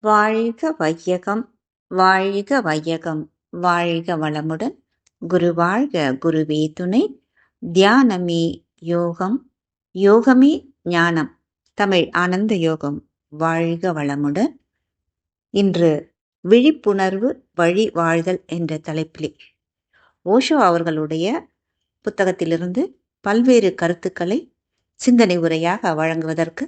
வாழ்க வையகம், வாழ்க வையகம், வாழ்க வளமுடன். குரு வாழ்க, குருவே துணை. தியானமே யோகம், யோகமே ஞானம். தமிழ் ஆனந்த யோகம். வாழ்க வளமுடன். இன்று விழிப்புணர்வு வழி வாழ்தல் என்ற தலைப்பிலே ஓஷோ அவர்களுடைய புத்தகத்திலிருந்து பல்வேறு கருத்துக்களை சிந்தனை உரையாக வழங்குவதற்கு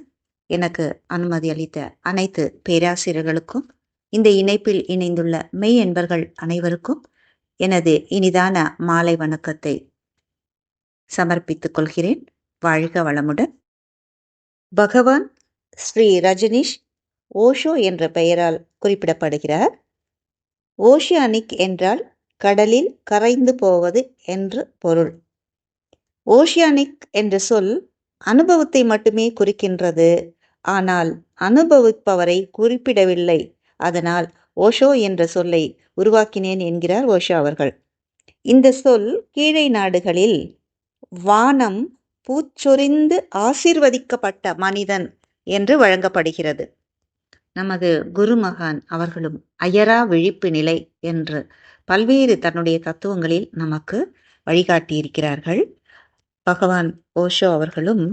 எனக்கு அனுமதி அளித்த அனைத்து பேராசிரியர்களுக்கும், இந்த இணைப்பில் இணைந்துள்ள மெய் என்பர்கள் அனைவருக்கும் எனது இனிதான மாலை வணக்கத்தை சமர்ப்பித்துக் கொள்கிறேன். வாழ்க வளமுடன். பகவான் ஸ்ரீ ரஜனீஷ் ஓஷோ என்ற பெயரால் குறிப்பிடப்படுகிறார். ஓஷியானிக் என்றால் கடலில் கரைந்து போவது என்று பொருள். ஓஷியானிக் என்ற சொல் அனுபவத்தை மட்டுமே குறிக்கின்றது, ஆனால் அனுபவிப்பவரை குறிப்பிடவில்லை. அதனால் ஓஷோ என்ற சொல்லை உருவாக்கினேன் என்கிறார் ஓஷோ அவர்கள். இந்த சொல் கீழை நாடுகளில் வானம் பூச்சொரிந்து ஆசீர்வதிக்கப்பட்ட மனிதன் என்று வழங்கப்படுகிறது. நமது குருமகான் அவர்களும் அயரா விழிப்பு நிலை என்று பல்வேறு தன்னுடைய தத்துவங்களில் நமக்கு வழிகாட்டியிருக்கிறார்கள். பகவான் ஓஷோ அவர்களும்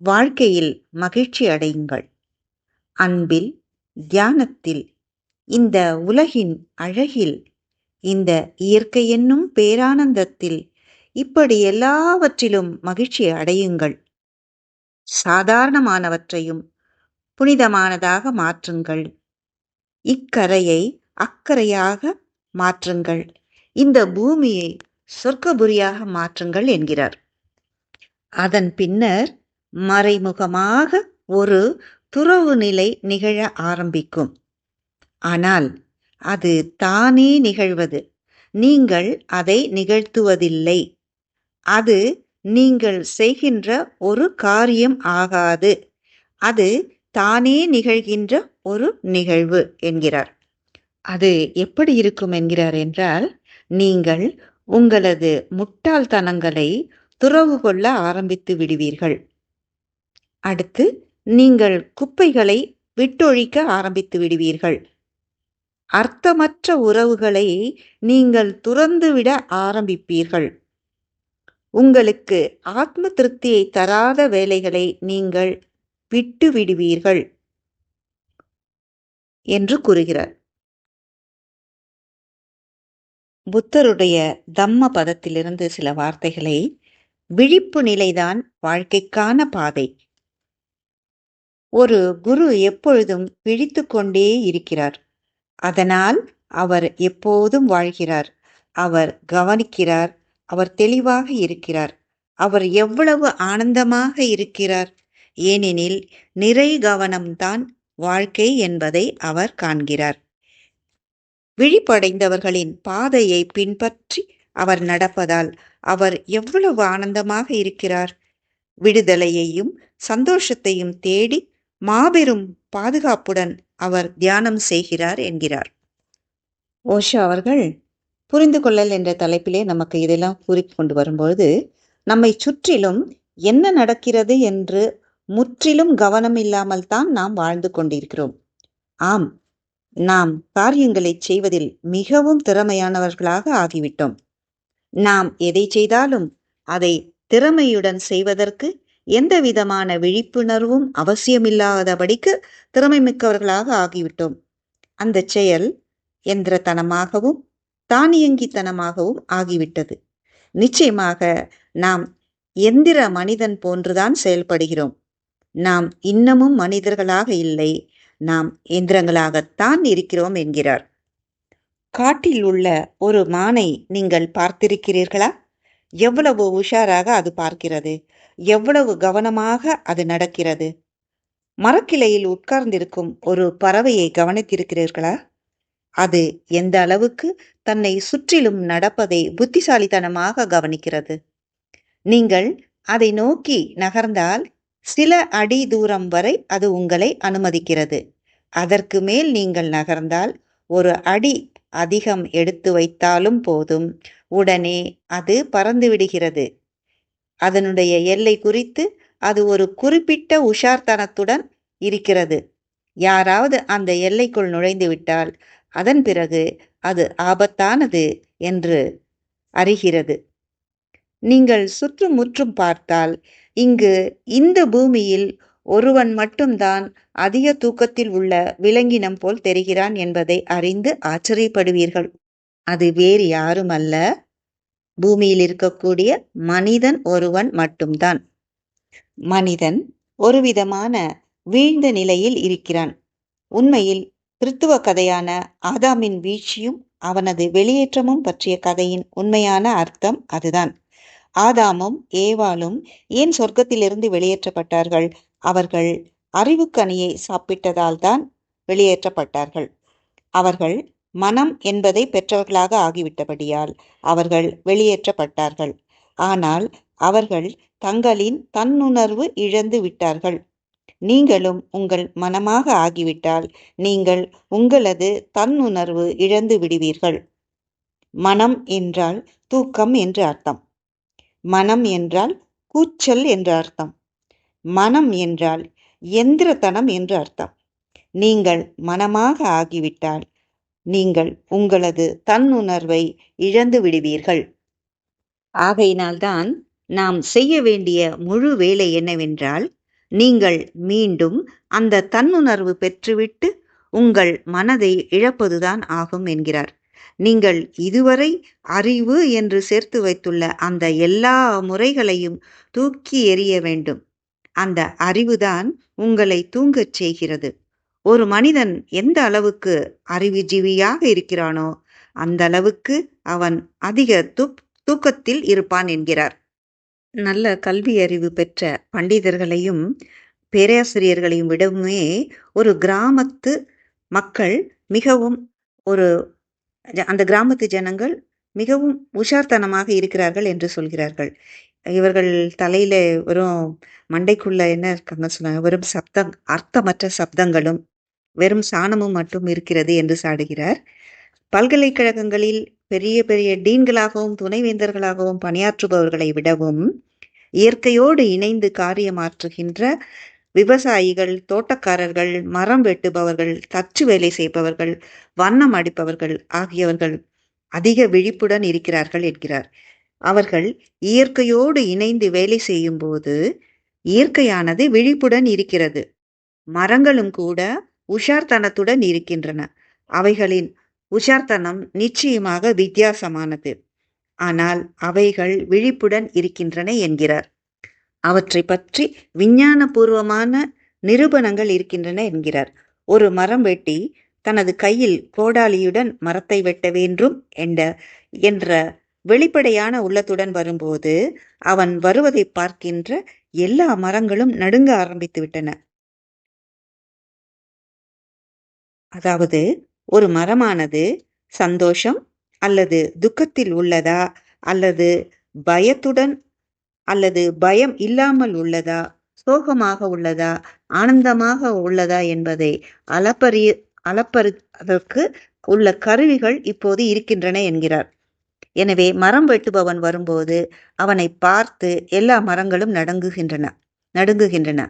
வாழ்க்கையில் மகிழ்ச்சி அடையுங்கள், அன்பில், தியானத்தில், இந்த உலகின் அழகில், இந்த இயற்கை என்னும் பேரானந்தத்தில், இப்படி எல்லாவற்றிலும் மகிழ்ச்சி அடையுங்கள். சாதாரணமானவற்றையும் புனிதமானதாக மாற்றுங்கள். இக்கரையை அக்கரையாக மாற்றுங்கள். இந்த பூமியை சொர்க்கபுரியாக மாற்றுங்கள் என்கிறார். அதன் பின்னர் மறைமுகமாக ஒரு துறவு நிலை நிகழ ஆரம்பிக்கும். ஆனால் அது தானே நிகழ்வது, நீங்கள் அதை நிகழ்த்துவதில்லை. அது நீங்கள் செய்கின்ற ஒரு காரியம் ஆகாது, அது தானே நிகழ்கின்ற ஒரு நிகழ்வு என்கிறார். அது எப்படி இருக்கும் என்கிறார் என்றால், நீங்கள் உங்களது முட்டாள்தனங்களை துறவு கொள்ள ஆரம்பித்து விடுவீர்கள். அடுத்து நீங்கள் குப்பைகளை விட்டொழிக்க ஆரம்பித்து விடுவீர்கள். அர்த்தமற்ற உறவுகளை நீங்கள் துறந்துவிட ஆரம்பிப்பீர்கள். உங்களுக்கு ஆத்ம திருப்தியை தராத வேலைகளை நீங்கள் விட்டு விடுவீர்கள் என்று கூறுகிறார். புத்தருடைய தம்ம பதத்திலிருந்து சில வார்த்தைகளை: விழிப்பு நிலைதான் வாழ்க்கைக்கான பாதை. ஒரு குரு எப்பொழுதும் விழித்து கொண்டே இருக்கிறார். அதனால் அவர் எப்போதும் வாழ்கிறார். அவர் கவனிக்கிறார். அவர் தெளிவாக இருக்கிறார். அவர் எவ்வளவு ஆனந்தமாக இருக்கிறார்! ஏனெனில் நிறை கவனம்தான் வாழ்க்கை என்பதை அவர் காண்கிறார். விழிப்படைந்தவர்களின் பாதையை பின்பற்றி அவர் நடப்பதால் அவர் எவ்வளவு ஆனந்தமாக இருக்கிறார்! விடுதலையையும் சந்தோஷத்தையும் தேடி மாபெரும் பாதுகாப்புடன் அவர் தியானம் செய்கிறார் என்கிறார். ஓஷோ அவர்கள் புரிந்து கொள்ளல் என்ற தலைப்பிலே நமக்கு இதெல்லாம் கூறிக்கொண்டு வரும்பொழுது, நம்மை சுற்றிலும் என்ன நடக்கிறது என்று முற்றிலும் கவனம் இல்லாமல் தான் நாம் வாழ்ந்து கொண்டிருக்கிறோம். ஆம், நாம் காரியங்களை செய்வதில் மிகவும் திறமையானவர்களாக ஆகிவிட்டோம். நாம் எதை செய்தாலும் அதை திறமையுடன் செய்வதற்கு எந்த விதமான விழிப்புணர்வும் அவசியமில்லாதபடிக்கு திறமை மிக்கவர்களாக ஆகிவிட்டோம். அந்த செயல் எந்திரத்தனமாகவும் தானியங்கித்தனமாகவும் ஆகிவிட்டது. நிச்சயமாக நாம் எந்திர மனிதன் போன்றுதான் செயல்படுகிறோம். நாம் இன்னமும் மனிதர்களாக இல்லை, நாம் எந்திரங்களாகத்தான் இருக்கிறோம் என்கிறார். காட்டில் உள்ள ஒரு மானை நீங்கள் பார்த்திருக்கிறீர்களா? எவ்வளவு உஷாராக அது பார்க்கிறது, எவ்வளவு கவனமாக அது நடக்கிறது. மரக்கிளையில் உட்கார்ந்திருக்கும் ஒரு பறவையை கவனித்திருக்கிறீர்களா? அது எந்த அளவுக்கு தன்னை சுற்றிலும் நடப்பதை புத்திசாலித்தனமாக கவனிக்கிறது. நீங்கள் அதை நோக்கி நகர்ந்தால் சில அடி தூரம் வரை அது உங்களை அனுமதிக்கிறது. அதற்கு மேல் நீங்கள் நகர்ந்தால் ஒரு அடி அதிகம் எடுத்து வைத்தாலும் போதும், உடனே அது பறந்து விடுகிறது. அதனுடைய எல்லை குறித்து அது ஒரு குறிப்பிட்ட உஷார்த்தனத்துடன் இருக்கிறது. யாராவது அந்த எல்லைக்குள் நுழைந்துவிட்டால் அதன் பிறகு அது ஆபத்தானது என்று அறிகிறது. நீங்கள் சுற்றுமுற்றும் பார்த்தால் இங்கு இந்த பூமியில் ஒருவன் மட்டும்தான் அதிக தூக்கத்தில் உள்ள விலங்கினம் போல் தெரிகிறான் என்பதை அறிந்து ஆச்சரியப்படுவீர்கள். அது வேறு யாரும் அல்ல, பூமியில் இருக்கக்கூடிய மனிதன் ஒருவன் மட்டும்தான். மனிதன் ஒருவிதமான வீழ்ந்த நிலையில் இருக்கிறான். உண்மையில் கிறித்துவ கதையான ஆதாமின் வீழ்ச்சியும் அவனது வெளியேற்றமும் பற்றிய கதையின் உண்மையான அர்த்தம் அதுதான். ஆதாமும் ஏவாளும் ஏன் சொர்க்கத்திலிருந்து வெளியேற்றப்பட்டார்கள்? அவர்கள் அறிவுக்கனியை சாப்பிட்டதால் தான் வெளியேற்றப்பட்டார்கள். அவர்கள் மனம் என்பதை பெற்றவர்களாக ஆகிவிட்டபடியால் அவர்கள் வெளியேற்றப்பட்டார்கள். ஆனால் அவர்கள் தங்களின் தன்னுணர்வு இழந்து விட்டார்கள். நீங்களும் உங்கள் மனமாக ஆகிவிட்டால் நீங்கள் உங்களது தன்னுணர்வு இழந்து விடுவீர்கள். மனம் என்றால் தூக்கம் என்று அர்த்தம். மனம் என்றால் கூச்சல் என்று அர்த்தம். மனம் என்றால் எந்திரத்தனம் என்று அர்த்தம். நீங்கள் மனமாக ஆகிவிட்டால் நீங்கள் உங்களது தன்னுணர்வை இழந்து விடுவீர்கள். ஆகையினால்தான் நாம் செய்ய வேண்டிய முழு வேலை என்னவென்றால், நீங்கள் மீண்டும் அந்த தன்னுணர்வு பெற்றுவிட்டு உங்கள் மனதை இழப்பதுதான் ஆகும் என்கிறார். நீங்கள் இதுவரை அறிவு என்று சேர்த்து வைத்துள்ள அந்த எல்லா முறைகளையும் தூக்கி எறிய வேண்டும். அந்த அறிவுதான் உங்களை தூங்கச் செய்கிறது. ஒரு மனிதன் எந்த அளவுக்கு அறிவுஜீவியாக இருக்கிறானோ அந்த அளவுக்கு அவன் அதிக தூக்கத்தில் இருப்பான் என்கிறார். நல்ல கல்வி அறிவு பெற்ற பண்டிதர்களையும் பேராசிரியர்களையும் விடவுமே ஒரு கிராமத்து மக்கள் மிகவும் அந்த கிராமத்து ஜனங்கள் மிகவும் உஷார்த்தனமாக இருக்கிறார்கள் என்று சொல்கிறார்கள். இவர்கள் தலையில வெறும் மண்டைக்குள்ள என்ன இருக்காங்க சொன்னாங்க, வெறும் அர்த்தமற்ற சப்தங்களும் வெறும் சாணமும் மட்டும் இருக்கிறது என்று சாடுகிறார். பல்கலைக்கழகங்களில் பெரிய பெரிய டீன்களாகவும் துணைவேந்தர்களாகவும் பணியாற்றுபவர்களை விடவும் இயற்கையோடு இணைந்து காரியமாற்றுகின்ற விவசாயிகள், தோட்டக்காரர்கள், மரம் வெட்டுபவர்கள், தச்சு வேலை செய்பவர்கள், வண்ணம் அடிப்பவர்கள் ஆகியவர்கள் அதிக விழிப்புடன் இருக்கிறார்கள் என்கிறார். அவர்கள் இயற்கையோடு இணைந்து வேலை செய்யும் போது இயற்கையானது விழிப்புடன் இருக்கிறது. மரங்களும் கூட உஷார்த்தனத்துடன் இருக்கின்றன. அவைகளின் உஷார்த்தனம் நிச்சயமாக வித்தியாசமானது. ஆனால் அவைகள் விழிப்புடன் இருக்கின்றன என்கிறார். அவற்றை பற்றி விஞ்ஞானபூர்வமான நிரூபணங்கள் இருக்கின்றன என்கிறார். ஒரு மரம் வெட்டி தனது கையில் கோடாலியுடன் மரத்தை வெட்ட வேண்டும் என்ற வெளிப்படையான உள்ளத்துடன் வரும்போது அவன் வருவதை பார்க்கின்ற எல்லா மரங்களும் நடுங்க ஆரம்பித்து விட்டன. அதாவது ஒரு மரமானது சந்தோஷம் அல்லது துக்கத்தில் உள்ளதா, அல்லது பயத்துடன் அல்லது பயம் இல்லாமல் உள்ளதா, சோகமாக உள்ளதா, ஆனந்தமாக உள்ளதா என்பதை அளப்பதற்கு உள்ள கருவிகள் இப்போது இருக்கின்றன என்கிறார். எனவே மரம் வெட்டுபவன் வரும்போது அவனை பார்த்து எல்லா மரங்களும் நடுங்குகின்றன.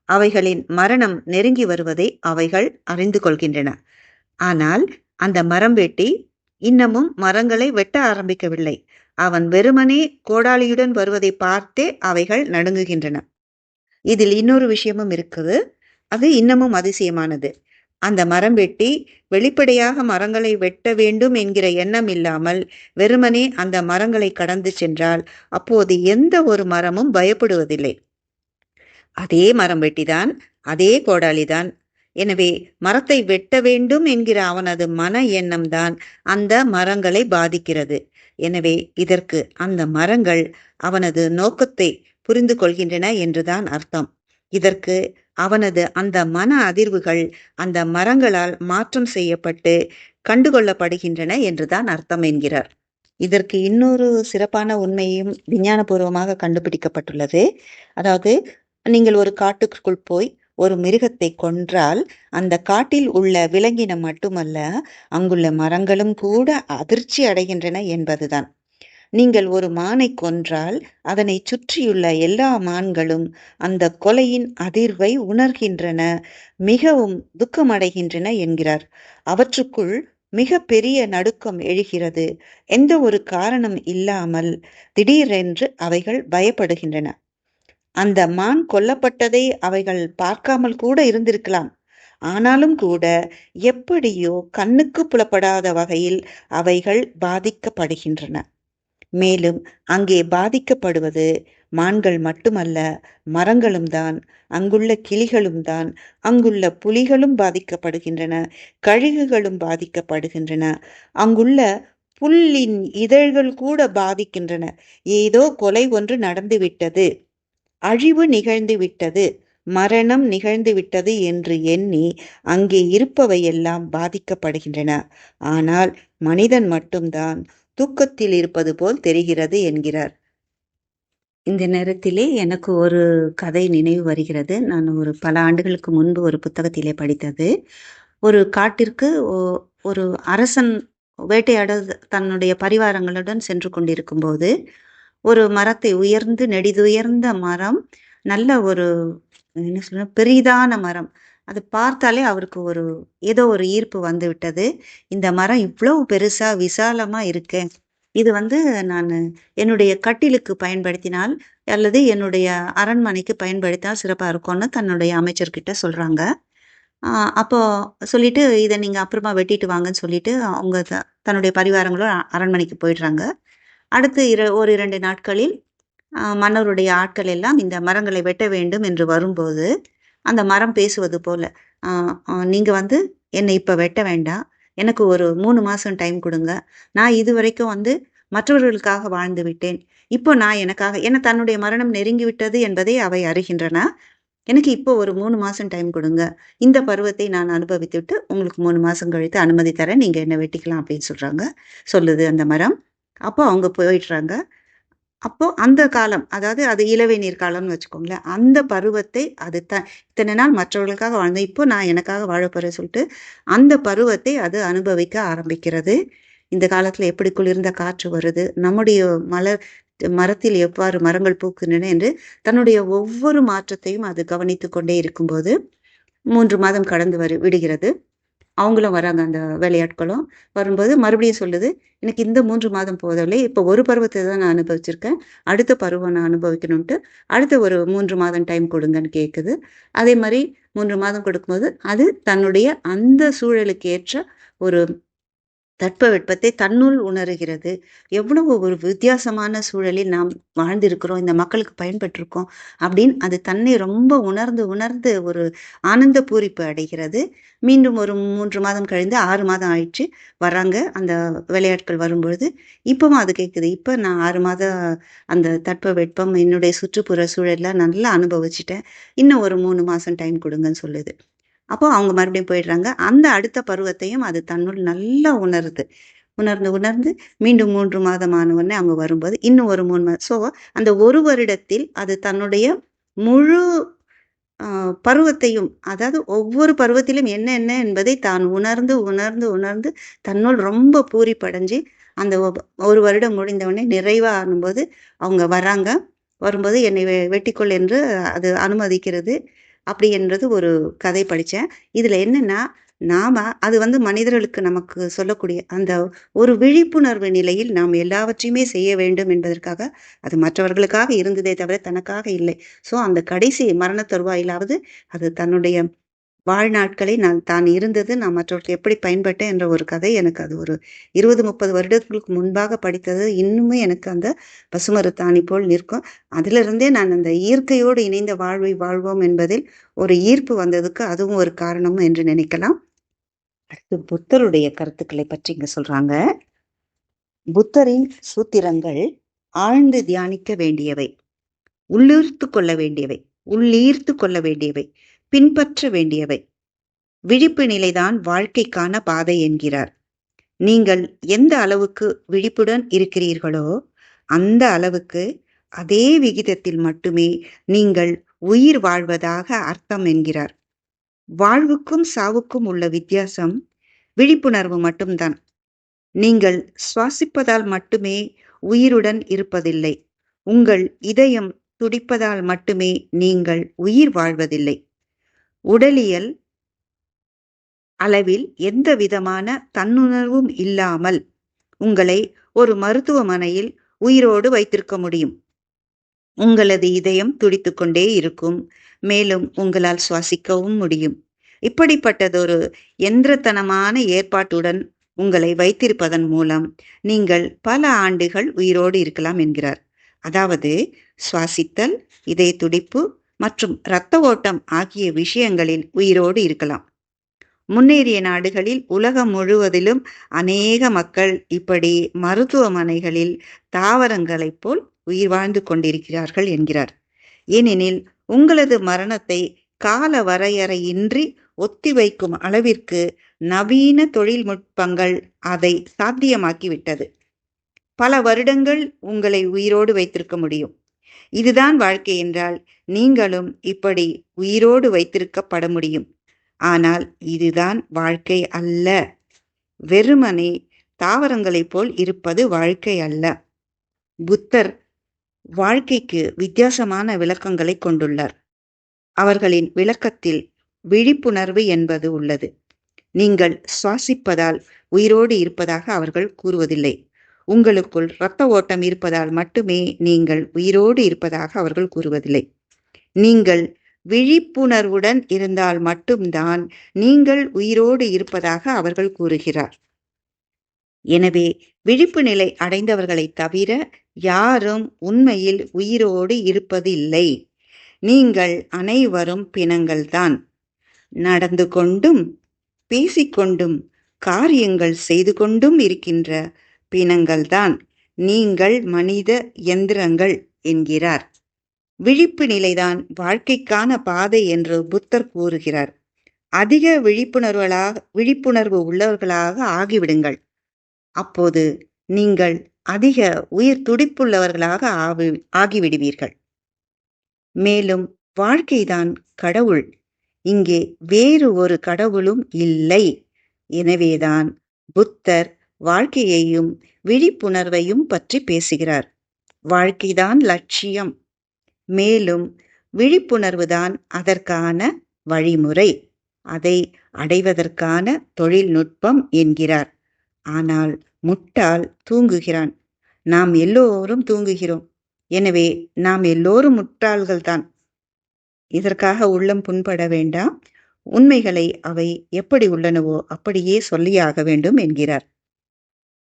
அவைகளின் மரணம் நெருங்கி வருவதை அவைகள் அறிந்து கொள்கின்றன. ஆனால் அந்த மரம் வெட்டி இன்னமும் மரங்களை வெட்ட ஆரம்பிக்கவில்லை. அவன் வெறுமனே கோடாலியுடன் வருவதை பார்த்தே அவைகள் நடுங்குகின்றன. இதில் இன்னொரு விஷயமும் இருக்குது. அது இன்னமும் அதிசயமானது. அந்த மரம் வெட்டி வெளிப்படையாக மரங்களை வெட்ட வேண்டும் என்கிற எண்ணம் இல்லாமல் வெறுமனே அந்த மரங்களை கடந்து சென்றால் அப்போது எந்த ஒரு மரமும் பயப்படுவதில்லை. அதே மரம் வெட்டிதான், அதே கோடாலிதான். எனவே மரத்தை வெட்ட வேண்டும் என்கிற அவனது மன எண்ணம்தான் அந்த மரங்களை பாதிக்கிறது. எனவே இதற்கு அந்த மரங்கள் அவனது நோக்கத்தை புரிந்து கொள்கின்றன என்றுதான் அர்த்தம். இதற்கு அவனது அந்த மன அதிர்வுகள் அந்த மரங்களால் மாற்றம் செய்யப்பட்டு கண்டுகொள்ளப்படுகின்றன என்றுதான் அர்த்தம் என்கிறார். இதற்கு இன்னொரு சிறப்பான உண்மையும் விஞ்ஞானபூர்வமாக கண்டுபிடிக்கப்பட்டுள்ளது. அதாவது, நீங்கள் ஒரு காட்டுக்குள் போய் ஒரு மிருகத்தை கொன்றால் அந்த காட்டில் உள்ள விலங்கினம் மட்டுமல்ல, அங்குள்ள மரங்களும் கூட அதிர்ச்சி அடைகின்றன என்பதுதான். நீங்கள் ஒரு மானைக் கொன்றால் அதனைச் சுற்றியுள்ள எல்லா மான்களும் அந்தக் கொலையின் அதிர்வை உணர்கின்றன, மிகவும் துக்கமடைகின்றன என்கிறார். அவற்றுக்குள் மிகப் பெரிய நடுக்கம் எழுகிறது. எந்த ஒரு காரணம் இல்லாமல் திடீரென்று அவைகள் பயப்படுகின்றன. அந்த மான் கொல்லப்பட்டதை அவைகள் பார்க்காமல் கூட இருந்திருக்கலாம். ஆனாலும் கூட எப்படியோ கண்ணுக்குப் புலப்படாத வகையில் அவைகள் பாதிக்கப்படுகின்றன. மேலும் அங்கே பாதிக்கப்படுவது மான்கள் மட்டுமல்ல, மரங்களும் தான், அங்குள்ள கிளிகளும் தான், அங்குள்ள புலிகளும் பாதிக்கப்படுகின்றன, கழுகுகளும் பாதிக்கப்படுகின்றன, அங்குள்ள புல்லின் இதழ்கள் கூட பாதிக்கின்றன. ஏதோ கொலை ஒன்று நடந்துவிட்டது, அழிவு நிகழ்ந்துவிட்டது, மரணம் நிகழ்ந்துவிட்டது என்று எண்ணி அங்கே இருப்பவையெல்லாம் பாதிக்கப்படுகின்றன. ஆனால் மனிதன் மட்டும்தான் தூக்கத்தில் இருப்பது போல் தெரிகிறது என்கிறார். இந்த நேரத்திலே எனக்கு ஒரு கதை நினைவு வருகிறது. நான் ஒரு பல ஆண்டுகளுக்கு முன்பு ஒரு புத்தகத்திலே படித்தது. ஒரு காட்டிற்கு ஒரு அரசன் வேட்டையாட தன்னுடைய பரிவாரங்களுடன் சென்று கொண்டிருக்கும்போது, ஒரு மரத்தை நெடிதுயர்ந்த மரம், நல்ல ஒரு என்ன சொல்ல பெரிதான மரம். அது பார்த்தாலே அவருக்கு ஏதோ ஒரு ஈர்ப்பு வந்து விட்டது. இந்த மரம் இவ்வளவு பெருசா விசாலமா இருக்கே, இது நானு என்னுடைய கட்டிலுக்கு பயன்படுத்தினால் அல்லது என்னுடைய அரண்மனைக்கு பயன்படுத்தினால் சிறப்பா இருக்கும்னு தன்னுடைய அமைச்சர்கிட்ட சொல்றாங்க. அப்போ சொல்லிட்டு, இத நீங்க அப்புறமா வெட்டிட்டு வாங்கன்னு சொல்லிட்டு, அவங்க தன்னுடைய பரிவாரங்களோட அரண்மனைக்கு போயிடுறாங்க. அடுத்து ஒரு 2 நாட்களில் மன்னருடைய ஆட்கள் எல்லாம் இந்த மரங்களை வெட்ட வேண்டும் என்று வரும்போது, அந்த மரம் பேசுவது போல, "அ அ நீங்க என்னை இப்ப வெட்ட வேண்டாம். எனக்கு ஒரு 3 மாசம் டைம் குடுங்க. நான் இதுவரைக்கும் மற்றவர்களுக்காக வாழ்ந்து விட்டேன். இப்போ நான் எனக்காக" ஏன்னா தன்னுடைய மரணம் நெருங்கிவிட்டது என்பதை அவை அறிகின்றன. "எனக்கு இப்போ ஒரு 3 மாசம் டைம் குடுங்க. இந்த பருவத்தை நான் அனுபவித்துவிட்டு, உங்களுக்கு 3 மாசம் கழித்து அனுமதி தரேன். நீங்க என்ன வெட்டிக்கலாம்" அப்படின்னு சொல்லுது அந்த மரம். அப்போ அவங்க போயிடுறாங்க. அப்போ அந்த காலம், அதாவது அது இளவேனில் காலம்னு வச்சுக்கோங்களேன். அந்த பருவத்தை அது இத்தனை நாள் மற்றவர்களுக்காக வாழ்ந்தேன். இப்போ நான் எனக்காக வாழப் போறேன்னு சொல்லிட்டு, அந்த பருவத்தை அது அனுபவிக்க ஆரம்பிக்கிறது. இந்த காலத்துல எப்படி குளிர்ந்த காற்று வருது, நம்முடைய மரத்தில் எவ்வாறு மரங்கள் பூக்கின்றன என்று தன்னுடைய ஒவ்வொரு மாற்றத்தையும் அது கவனித்துக் கொண்டே இருக்கும்போது, 3 மாதம் கடந்து விடுகிறது. அவங்களும் வராங்க, அந்த வேலையாட்களும். வரும்போது மறுபடியும் சொல்லுது, "எனக்கு இந்த 3 மாதம் போதவில்லை. இப்போ ஒரு பருவத்தை தான் நான் அனுபவிச்சிருக்கேன். அடுத்த பருவம் நான் அனுபவிக்கணுன்ட்டு, அடுத்த ஒரு 3 மாதம் டைம் கொடுங்கன்னு" கேட்குது. அதே மாரி 3 மாதம் கொடுக்கும்போது, அது தன்னுடைய அந்த சூழலுக்கு ஏற்ற ஒரு தட்பவெட்பத்தை தன்னுள் உணருகிறது. எவ்வளவு ஒரு வித்தியாசமான சூழலில் நாம் வாழ்ந்திருக்கிறோம், இந்த மக்களுக்கு பயன்பட்டுருக்கோம் அப்படின்னு அது தன்னை ரொம்ப உணர்ந்து ஒரு ஆனந்த பூரிப்பு அடைகிறது. மீண்டும் ஒரு 3 மாதம் கழிந்து 6 மாதம் ஆயிடுச்சு. வராங்க அந்த வேலையாட்கள் வரும்பொழுது, இப்பவும் அது கேட்குது. இப்ப நான் 6 மாதம் அந்த தட்பவெட்பம், என்னுடைய சுற்றுப்புற சூழல்லாம் நல்லா அனுபவிச்சுட்டேன். இன்னும் ஒரு 3 மாசம் டைம் குடுங்கன்னு சொல்லுது. அப்போ அவங்க மறுபடியும் போயிடுறாங்க. அந்த அடுத்த பருவத்தையும் அது தன்னுள் நல்லா உணருது. உணர்ந்து மீண்டும் 3 மாதம் ஆன உடனே அவங்க வரும்போது, இன்னும் ஒரு 3 மாதம். ஸோ அந்த 1 வருடத்தில் அது தன்னுடைய முழு பருவத்தையும், அதாவது ஒவ்வொரு பருவத்திலும் என்ன என்ன என்பதை தான் உணர்ந்து தன்னுள் ரொம்ப பூரிப்படைஞ்சு, அந்த 1 வருடம் முடிந்தவுடனே நிறைவா ஆனும்போது அவங்க வராங்க. வரும்போது என்னை வெட்டிக்கொள் என்று அது அனுமதிக்கிறது. அப்படி என்றது ஒரு கதை படிச்சேன். இதுல என்னன்னா, நாம அது மனிதர்களுக்கு நமக்கு சொல்லக்கூடிய அந்த ஒரு விழிப்புணர்வு நிலையில் நாம் எல்லாவற்றையுமே செய்ய வேண்டும் என்பதற்காக, அது மற்றவர்களுக்காக இருந்ததே தவிர தனக்காக இல்லை. ஸோ அந்த கடைசி மரண தருவாயிலாவது அது தன்னுடைய வாழ்நாட்களை தான் இருந்தது, நான் மற்றவர்களுக்கு எப்படி பயன்பட்டேன் என்ற ஒரு கதை எனக்கு அது ஒரு 20, 30 வருடங்களுக்கு முன்பாக படித்தது இன்னுமே எனக்கு அந்த பசுமரத்தாணி போல் நிற்கும். அதிலிருந்தே நான் அந்த இயற்கையோடு இணைந்த வாழ்வை வாழ்வோம் என்பதில் ஒரு ஈர்ப்பு வந்ததுக்கு அதுவும் ஒரு காரணம் என்று நினைக்கலாம். அடுத்து புத்தருடைய கருத்துக்களை பற்றி இங்க சொல்றாங்க. புத்தரின் சூத்திரங்கள் ஆழ்ந்து தியானிக்க வேண்டியவை, உள்ளீர்த்து கொள்ள வேண்டியவை, பின்பற்ற வேண்டியவை. விழிப்பு நிலைதான் வாழ்க்கைக்கான பாதை என்கிறார். நீங்கள் எந்த அளவுக்கு விழிப்புடன் இருக்கிறீர்களோ அந்த அளவுக்கு அதே விகிதத்தில் மட்டுமே நீங்கள் உயிர் வாழ்வதாக அர்த்தம் என்கிறார். வாழ்வுக்கும் சாவுக்கும் உள்ள வித்தியாசம் விழிப்புணர்வு மட்டும்தான். நீங்கள் சுவாசிப்பதால் மட்டுமே உயிருடன் இருப்பதில்லை. உங்கள் இதயம் துடிப்பதால் மட்டுமே நீங்கள் உயிர் வாழ்வதில்லை. உடலியல் அளவில் எந்த விதமான தன்னுணர்வும் இல்லாமல் உங்களை ஒரு மருத்துவமனையில் உயிரோடு வைத்திருக்க முடியும். உங்களது இதயம் துடித்துக்கொண்டே இருக்கும். மேலும் உங்களால் சுவாசிக்கவும் முடியும். இப்படிப்பட்டதொரு யந்திரத்தனமான ஏற்பாட்டுடன் உங்களை வைத்திருப்பதன் மூலம் நீங்கள் பல ஆண்டுகள் உயிரோடு இருக்கலாம் என்கிறார். அதாவது சுவாசித்தல், இதய துடிப்பு மற்றும் இரத்த ஓட்டம் ஆகிய விஷயங்களில் உயிரோடு இருக்கலாம். முன்னேறிய நாடுகளில் உலகம் முழுவதிலும் அநேக மக்கள் இப்படி மருத்துவமனைகளில் தாவரங்களைப் போல் உயிர் வாழ்ந்து கொண்டிருக்கிறார்கள் என்கிறார். ஏனெனில் உங்களது மரணத்தை கால வரையறையின்றி ஒத்திவைக்கும் அளவிற்கு நவீன தொழில்நுட்பங்கள் அதை சாத்தியமாக்கிவிட்டது. பல வருடங்கள் உங்களை உயிரோடு வைத்திருக்க முடியும். இதுதான் வாழ்க்கை என்றால் நீங்களும் இப்படி உயிரோடு வைத்திருக்கப்பட முடியும். ஆனால் இதுதான் வாழ்க்கை அல்ல. வெறுமனே தாவரங்களைப் போல் இருப்பது வாழ்க்கை அல்ல. புத்தர் வாழ்க்கைக்கு வித்தியாசமான விளக்கங்களை கொண்டுள்ளார். அவர்களின் விளக்கத்தில் விழிப்புணர்வு என்பது உள்ளது. நீங்கள் சுவாசிப்பதால் உயிரோடு இருப்பதாக அவர்கள் கூறுவதில்லை. உங்களுக்குள் இரத்த ஓட்டம் இருப்பதால் மட்டுமே நீங்கள் உயிரோடு இருப்பதாக அவர்கள் கூறுவதில்லை. நீங்கள் விழிப்புணர்வுடன் இருந்தால் மட்டும்தான் நீங்கள் உயிரோடு இருப்பதாக அவர்கள் கூறுகிறார். எனவே விழிப்பு நிலை அடைந்தவர்களை தவிர யாரும் உண்மையில் உயிரோடு இருப்பதில்லை. நீங்கள் அனைவரும் பிணங்கள்தான். நடந்து கொண்டும் பேசிக்கொண்டும் காரியங்கள் செய்து கொண்டும் இருக்கின்ற பிணங்கள்தான். நீங்கள் மனித எந்திரங்கள் என்கிறார். விழிப்பு நிலைதான் வாழ்க்கைக்கான பாதை என்று புத்தர் கூறுகிறார். அதிக விழிப்புணர்வு உள்ளவர்களாக ஆகிவிடுங்கள். அப்போது நீங்கள் அதிக உயிர் துடிப்புள்ளவர்களாக ஆகிவிடுவீர்கள். மேலும் வாழ்க்கைதான் கடவுள். இங்கே வேறு ஒரு கடவுளும் இல்லை. எனவேதான் புத்தர் வாழ்க்கையையும் விழிப்புணர்வையும் பற்றி பேசுகிறார். வாழ்க்கைதான் லட்சியம். மேலும் விழிப்புணர்வுதான் அதற்கான வழிமுறை, அதை அடைவதற்கான தொழில்நுட்பம் என்கிறார். ஆனால் முட்டாள் தூங்குகிறான். நாம் எல்லோரும் தூங்குகிறோம். எனவே நாம் எல்லோரும் முட்டாள்கள்தான். இதற்காக உள்ளம் புண்பட வேண்டாம். உண்மைகளை அவை எப்படி உள்ளனவோ அப்படியே சொல்லியாக வேண்டும் என்கிறார்.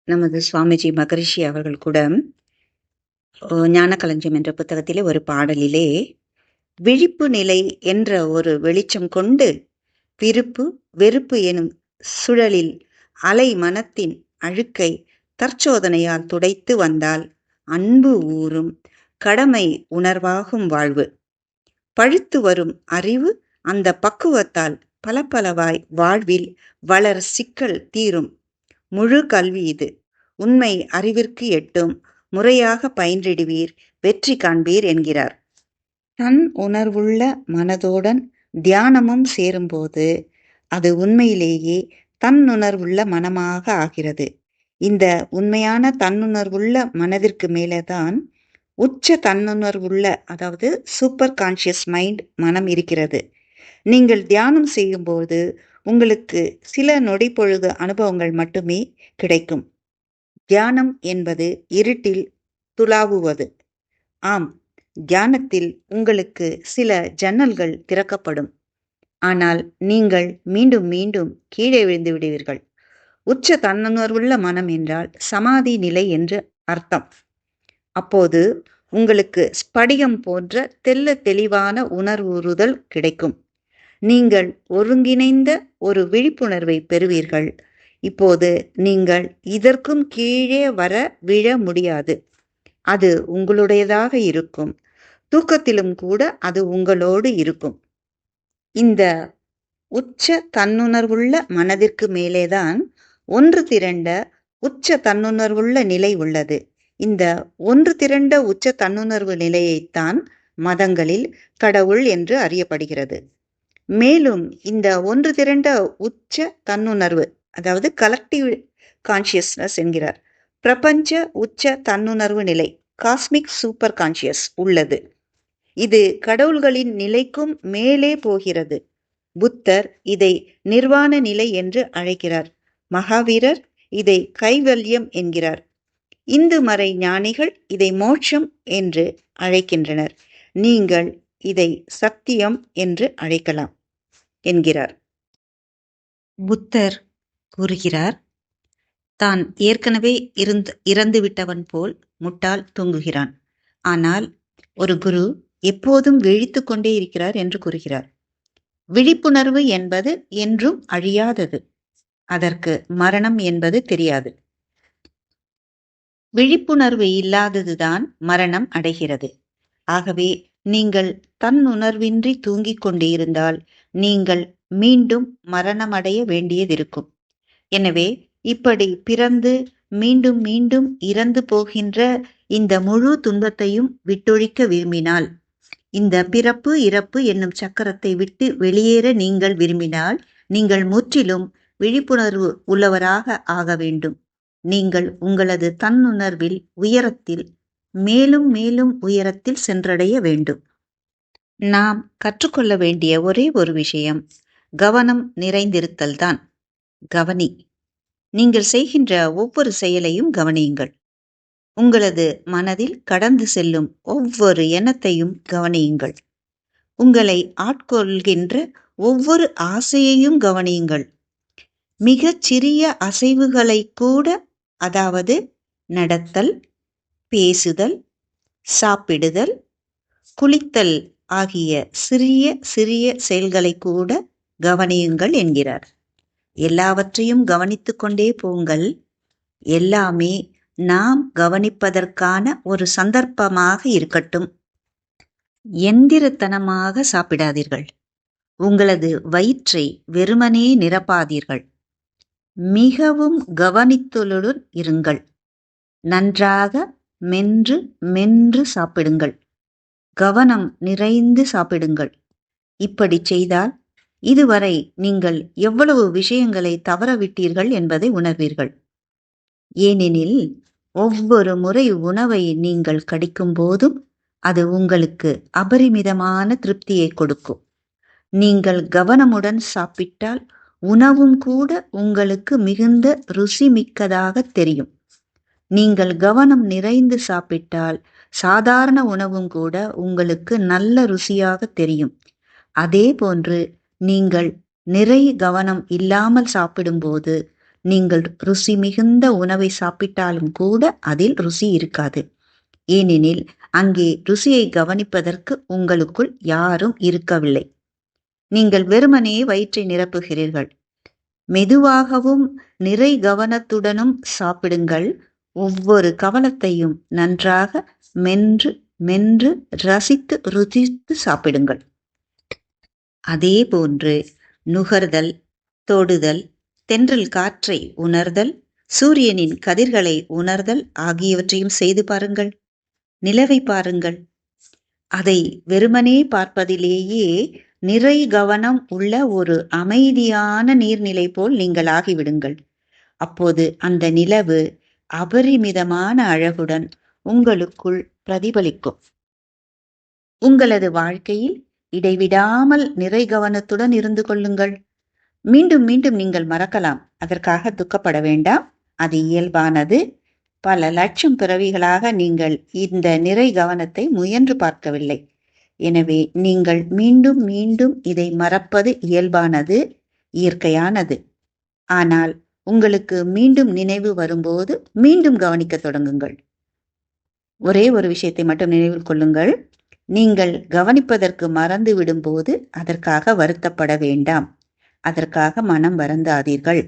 நமது சுவாமிஜி மகரிஷி அவர்கள் கூட ஞானக்களஞ்சியம் என்ற புத்தகத்திலே ஒரு பாடலிலே விழிப்பு நிலை என்ற ஒரு வெளிச்சம் கொண்டு விருப்பு வெறுப்பு எனும் சுழலில் அலை மனத்தின் அழுக்கை தற்சோதனையால் துடைத்து வந்தால் அன்பு ஊறும் கடமை உணர்வாகும் வாழ்வு. பழுத்து வரும் அறிவு அந்த பக்குவத்தால் பலப்பலவாய் வாழ்வில் வளர் சிக்கல் தீரும். முழு கல்வி இது. உண்மை அறிவிற்கு எட்டும். முறையாக பயின்றிடுவீர், வெற்றி காண்பீர் என்கிறார். தன் உணர்வுள்ள மனதுடன் தியானமும் சேரும்போது அது உண்மையிலேயே தன்னுணர்வுள்ள மனமாக ஆகிறது. இந்த உண்மையான தன்னுணர்வுள்ள மனதிற்கு மேலேதான் உச்ச தன்னுணர்வுள்ள, அதாவது சூப்பர் கான்ஷியஸ் மைண்ட் மனம் இருக்கிறது. நீங்கள் தியானம் செய்யும்போது உங்களுக்கு சில நொடி பொழுது அனுபவங்கள் மட்டுமே கிடைக்கும். தியானம் என்பது இருட்டில் துளாவுவது. ஆம், தியானத்தில் உங்களுக்கு சில ஜன்னல்கள் திறக்கப்படும். ஆனால் நீங்கள் மீண்டும் மீண்டும் கீழே விழுந்து விடுவீர்கள். உச்ச தன்னுணர்வுள்ள மனம் என்றால் சமாதி நிலை என்று அர்த்தம். அப்போது உங்களுக்கு ஸ்படிகம் போன்ற தெள்ள தெளிவான உணர்வுறுதல் கிடைக்கும். நீங்கள் ஒருங்கிணைந்த ஒரு விழிப்புணர்வை பெறுவீர்கள். இப்போது நீங்கள் இதற்கும் கீழே வர விழ முடியாது. அது உங்களுடையதாக இருக்கும். தூக்கத்திலும் கூட அது உங்களோடு இருக்கும். இந்த உச்ச தன்னுணர்வுள்ள மனதிற்கு மேலேதான் ஒன்று திரண்ட உச்ச தன்னுணர்வுள்ள நிலை உள்ளது. இந்த ஒன்று திரண்ட உச்ச தன்னுணர்வு நிலையைத்தான் மதங்களில் கடவுள் என்று அறியப்படுகிறது. மேலும் இந்த ஒன்று திரண்ட உச்ச தன்னுணர்வு, அதாவது கலெக்டிவ் கான்ஷியஸ்னஸ் என்கிறார், பிரபஞ்ச உச்ச தன்னுணர்வு நிலை, காஸ்மிக் சூப்பர் கான்ஷியஸ் உள்ளது. இது கடவுள்களின் நிலைக்கும் மேலே போகிறது. புத்தர் இதை நிர்வாண நிலை என்று அழைக்கிறார். மகாவீரர் இதை கைவல்யம் என்கிறார். இந்து மறை ஞானிகள் இதை மோட்சம் என்று அழைக்கின்றனர். நீங்கள் இதை சத்தியம் என்று அழைக்கலாம் என்கிறார். புத்தர் கூறுகிறார், தான் ஏற்கனவே இறந்துவிட்டவன் போல் முட்டாள் தூங்குகிறான். ஆனால் ஒரு குரு எப்போதும் விழித்து கொண்டே இருக்கிறார் என்று கூறுகிறார். விழிப்புணர்வு என்பது என்றும் அழியாதது. அதற்கு மரணம் என்பது தெரியாது. விழிப்புணர்வு இல்லாததுதான் மரணம் அடைகிறது. ஆகவே நீங்கள் தன்னுணர்வின்றி தூங்கிக் கொண்டிருந்தால் நீங்கள் மீண்டும் மரணமடைய வேண்டியதிருக்கும். எனவே இப்படி பிறந்து மீண்டும் மீண்டும் இறந்து போகின்ற இந்த முழு துன்பத்தையும் விட்டொழிக்க விரும்பினால், இந்த பிறப்பு இறப்பு என்னும் சக்கரத்தை விட்டு வெளியேற நீங்கள் விரும்பினால், நீங்கள் முற்றிலும் விழிப்புணர்வு உள்ளவராக ஆக வேண்டும். நீங்கள் உங்களது தன்னுணர்வில் உயரத்தில் மேலும் மேலும் உயரத்தில் சென்றடைய வேண்டும். நாம் கற்றுக்கொள்ள வேண்டிய ஒரே ஒரு விஷயம் கவனம் நிறைந்திருத்தல்தான். கவனி. நீங்கள் செய்கின்ற ஒவ்வொரு செயலையும் கவனியுங்கள். உங்களது மனதில் கடந்து செல்லும் ஒவ்வொரு எண்ணத்தையும் கவனியுங்கள். உங்களை ஆட்கொள்கின்ற ஒவ்வொரு ஆசையையும் கவனியுங்கள். மிகச் சிறிய அசைவுகளை கூட, அதாவது நடத்தல், பேசுதல், சாப்பிடுதல், குளித்தல் ஆகிய சிறிய சிறிய செயல்களை கூட கவனியுங்கள் என்கிறார். எல்லாவற்றையும் கவனித்துக் கொண்டே போங்கள். எல்லாமே நாம் கவனிப்பதற்கான ஒரு சந்தர்ப்பமாக இருக்கட்டும். எந்திரத்தனமாக சாப்பிடாதீர்கள். உங்களது வயிற்றை வெறுமனே நிரப்பாதீர்கள். மிகவும் கவனித்தலுடன் இருங்கள். நன்றாக மென்று மென்று சாப்பிடுங்கள். கவனம் நிறைந்து சாப்பிடுங்கள். இப்படி செய்தால் இதுவரை நீங்கள் எவ்வளவு விஷயங்களை தவறவிட்டீர்கள் என்பதை உணர்வீர்கள். ஏனெனில் ஒவ்வொரு முறை உணவை நீங்கள் கடிக்கும் போதும் அது உங்களுக்கு அபரிமிதமான திருப்தியை கொடுக்கும். நீங்கள் கவனமுடன் சாப்பிட்டால் உணவும் கூட உங்களுக்கு மிகுந்த ருசி மிக்கதாக தெரியும். நீங்கள் கவனம் நிறைந்து சாப்பிட்டால் சாதாரண உணவும் கூட உங்களுக்கு நல்ல ருசியாக தெரியும். அதே போன்று நீங்கள் நிறை கவனம் இல்லாமல் சாப்பிடும்போது நீங்கள் ருசி மிகுந்த உணவை சாப்பிட்டாலும் கூட அதில் ருசி இருக்காது. ஏனெனில் அங்கே ருசியை கவனிப்பதற்கு உங்களுக்குள் யாரும் இருக்கவில்லை. நீங்கள் வெறுமனே வயிற்றை நிரப்புகிறீர்கள். மெதுவாகவும் நிறை கவனத்துடனும் சாப்பிடுங்கள். ஒவ்வொரு கவனத்தையும் நன்றாக மென்று மென்று ரசித்து ருசித்து சாப்பிடுங்கள். அதே போன்று நுகர்தல், தொடுதல், தென்றல் காற்றை உணர்தல், சூரியனின் கதிர்களை உணர்தல் ஆகியவற்றையும் செய்து பாருங்கள். நிலவை பாருங்கள். அதை வெறுமனே பார்ப்பதிலேயே நிறை கவனம் உள்ள ஒரு அமைதியான நீர்நிலை போல் நீங்கள் ஆகிவிடுங்கள். அப்போது அந்த நிலவு அபரிமிதமான அழகுடன் உங்களுக்குள் பிரதிபலிக்கும். உங்களது வாழ்க்கையில் இடைவிடாமல் நிறை கவனத்துடன் இருந்து கொள்ளுங்கள். மீண்டும் மீண்டும் நீங்கள் மறக்கலாம். அதற்காக துக்கப்பட வேண்டாம். அது இயல்பானது. பல லட்சம் பிறவிகளாக நீங்கள் இந்த நிறை கவனத்தை முயன்று பார்க்கவில்லை. எனவே நீங்கள் மீண்டும் மீண்டும் இதை மறப்பது இயல்பானது, இயற்கையானது. ஆனால் உங்களுக்கு மீண்டும் நினைவு வரும்போது மீண்டும் கவனிக்க தொடங்குங்கள். ஒரே ஒரு விஷயத்தை மட்டும் நினைவில் கொள்ளுங்கள். நீங்கள் கவனிப்பதற்கு மறந்து விடும்போது அதற்காக வருத்தப்பட வேண்டாம். அதற்காக மனம் வருந்தாதீர்கள்.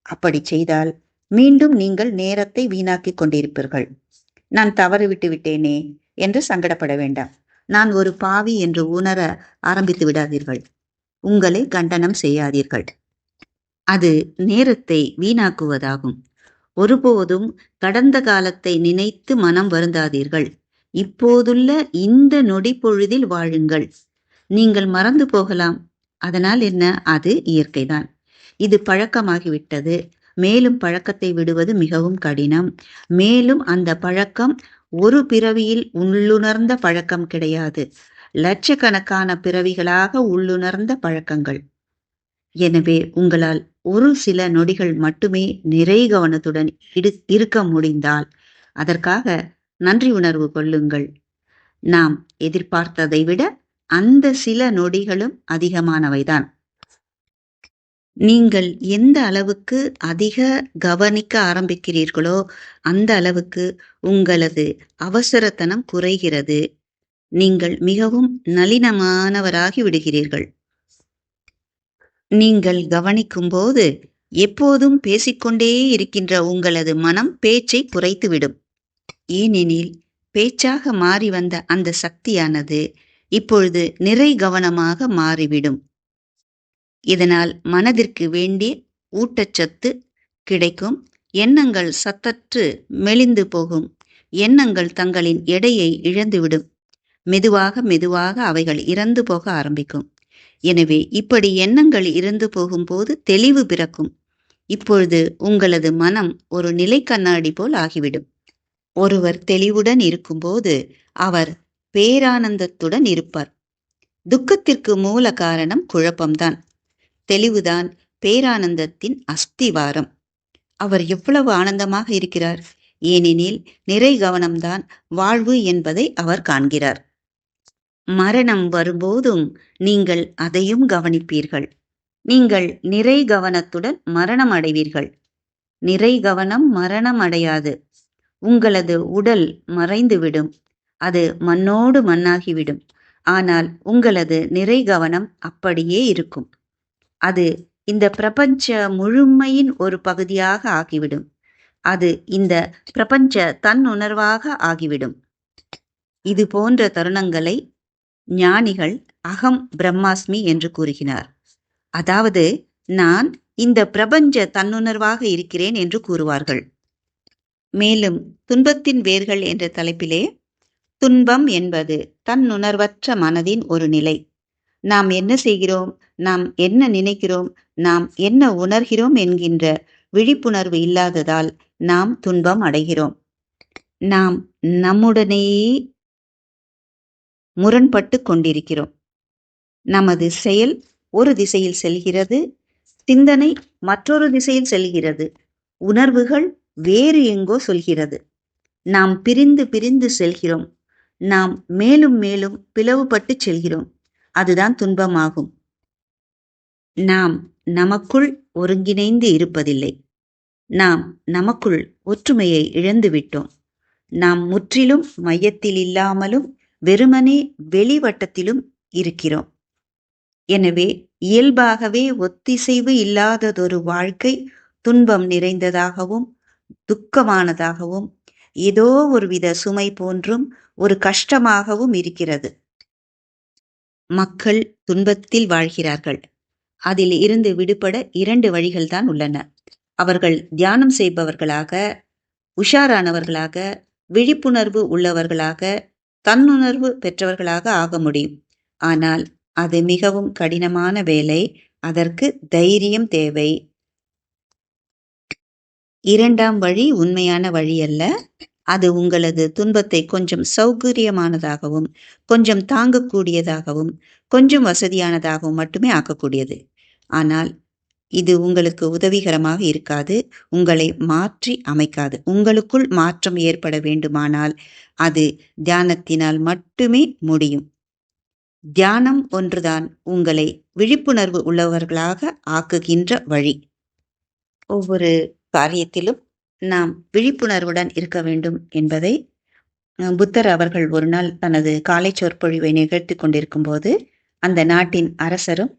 அப்படி செய்தால் மீண்டும் நீங்கள் நேரத்தை வீணாக்கிக் கொண்டிருப்பீர்கள். நான் தவறு விட்டு விட்டேனே என்று சங்கடப்பட வேண்டாம். நான் ஒரு பாவி என்று உணர ஆரம்பித்து விடாதீர்கள். உங்களை கண்டனம் செய்யாதீர்கள். அது நேரத்தை வீணாக்குவதாகும். ஒருபோதும் கடந்த காலத்தை நினைத்து மனம் வருந்தாதீர்கள். இப்போதுள்ள இந்த நொடி பொழுதில் வாழுங்கள். நீங்கள் மறந்து போகலாம். அதனால் என்ன? அது இயற்கைதான். இது பழக்கமாகிவிட்டது. மேலும் பழக்கத்தை விடுவது மிகவும் கடினம். மேலும் அந்த பழக்கம் ஒரு பிறவியில் உள்ளுணர்ந்த பழக்கம் கிடையாது. லட்சக்கணக்கான பிறவிகளாக உள்ளுணர்ந்த பழக்கங்கள். எனவே உங்களால் ஒரு சில நொடிகள் மட்டுமே நிறை கவனத்துடன் இருக்க முடிந்தால் அதற்காக நன்றி உணர்வு கொள்ளுங்கள். நாம் எதிர்பார்த்ததை விட அந்த சில நொடிகளும் அதிகமானவைதான். நீங்கள் எந்த அளவுக்கு அதிக கவனிக்க ஆரம்பிக்கிறீர்களோ அந்த அளவுக்கு உங்களது அவசரத்தனம் குறைகிறது. நீங்கள் மிகவும் நளினமானவராகி விடுகிறீர்கள். நீங்கள் கவனிக்கும்போது எப்போதும் பேசிக்கொண்டே இருக்கின்ற உங்களது மனம் பேச்சை குறைத்துவிடும். ஏனெனில் பேச்சாக மாறி வந்த அந்த சக்தியானது இப்பொழுது நிறை கவனமாக மாறிவிடும். இதனால் மனதிற்கு வேண்டிய ஊட்டச்சத்து கிடைக்கும். எண்ணங்கள் சத்தற்று மெலிந்து போகும். எண்ணங்கள் தங்களின் எடையை இழந்துவிடும். மெதுவாக மெதுவாக அவைகள் இறந்து போக ஆரம்பிக்கும். எனவே இப்படி எண்ணங்கள் இறந்து போகும்போது தெளிவு பிறக்கும். இப்பொழுது உங்களது மனம் ஒரு நிலை கண்ணாடி போல் ஆகிவிடும். ஒருவர் தெளிவுடன் இருக்கும்போது அவர் பேரானந்தத்துடன் இருப்பார். துக்கத்திற்கு மூல காரணம் குழப்பம்தான். தெளிவுதான் பேரானந்தத்தின் அஸ்திவாரம். அவர் எவ்வளவு ஆனந்தமாக இருக்கிறார், ஏனெனில் நிறை கவனம்தான் வாழ்வு என்பதை அவர் காண்கிறார். மரணம் வரும்போதும் நீங்கள் அதையும் கவனிப்பீர்கள். நீங்கள் நிறை கவனத்துடன் மரணம் அடைவீர்கள். நிறை கவனம் மரணம் அடையாது. உங்களது உடல் மறைந்துவிடும். அது மண்ணோடு மண்ணாகிவிடும். ஆனால் உங்களது நிறை கவனம் அப்படியே இருக்கும். அது இந்த பிரபஞ்ச முழுமையின் ஒரு பகுதியாக ஆகிவிடும். அது இந்த பிரபஞ்ச தன்னுணர்வாக ஆகிவிடும். இது போன்ற தருணங்களை ஞானிகள் அகம் பிரம்மாஸ்மி என்று கூறுகிறார். அதாவது நான் இந்த பிரபஞ்ச தன்னுணர்வாக இருக்கிறேன் என்று கூறுவார்கள். மேலும் துன்பத்தின் வேர்கள் என்ற தலைப்பிலே துன்பம் என்பது தன்னுணர்வற்ற மனதின் ஒரு நிலை. நாம் என்ன செய்கிறோம், நாம் என்ன நினைக்கிறோம், நாம் என்ன உணர்கிறோம் என்கின்ற விழிப்புணர்வு இல்லாததால் நாம் துன்பம் அடைகிறோம். நாம் நம்முடனேயே முரண்பட்டு கொண்டிருக்கிறோம். நமது செயல் ஒரு திசையில் செல்கிறது, சிந்தனை மற்றொரு திசையில் செல்கிறது, உணர்வுகள் வேறு எங்கோ சொல்கிறது. நாம் பிரிந்து பிரிந்து செல்கிறோம். நாம் மேலும் மேலும் பிளவுபட்டு செல்கிறோம். அதுதான் துன்பமாகும். நாம் நமக்குள் ஒருங்கிணைந்து இருப்பதில்லை. நாம் நமக்குள் ஒற்றுமையை இழந்துவிட்டோம். நாம் முற்றிலும் மையத்தில் இல்லாமலும் வெறுமனே வெளிவட்டத்திலும் இருக்கிறோம். எனவே இயல்பாகவே ஒத்திசைவு இல்லாததொரு வாழ்க்கை துன்பம் நிறைந்ததாகவும் துக்கமானதாகவும் ஏதோ ஒருவித சுமை போன்றும் ஒரு கஷ்டமாகவும் இருக்கிறது. மக்கள் துன்பத்தில் வாழ்கிறார்கள். அதில் இருந்து விடுபட 2 வழிகள்தான் உள்ளன. அவர்கள் தியானம் செய்பவர்களாக, உஷாரானவர்களாக, விழிப்புணர்வு உள்ளவர்களாக, தன்னுணர்வு பெற்றவர்களாக ஆக முடியும். ஆனால் அது மிகவும் கடினமான வேலை. அதற்கு தைரியம் தேவை. 2ஆம் வழி உண்மையான வழி அல்ல. அது உங்களது துன்பத்தை கொஞ்சம் சௌகரியமானதாகவும், கொஞ்சம் தாங்கக்கூடியதாகவும், கொஞ்சம் வசதியானதாகவும் மட்டுமே ஆக்கக்கூடியது. ஆனால் இது உங்களுக்கு உதவிகரமாக இருக்காது. உங்களை மாற்றி அமைக்காது. உங்களுக்குள் மாற்றம் ஏற்பட வேண்டுமானால் அது தியானத்தினால் மட்டுமே முடியும். தியானம் ஒன்றுதான் உங்களை விழிப்புணர்வு உள்ளவர்களாக ஆக்குகின்ற வழி. ஒவ்வொரு காரியத்திலும் நாம் விழிப்புணர்வுடன் இருக்க வேண்டும் என்பதை புத்தர் அவர்கள் ஒரு நாள் தனது காலை சொற்பொழிவை நிகழ்த்தி கொண்டிருக்கும் போது அந்த நாட்டின் அரசரும்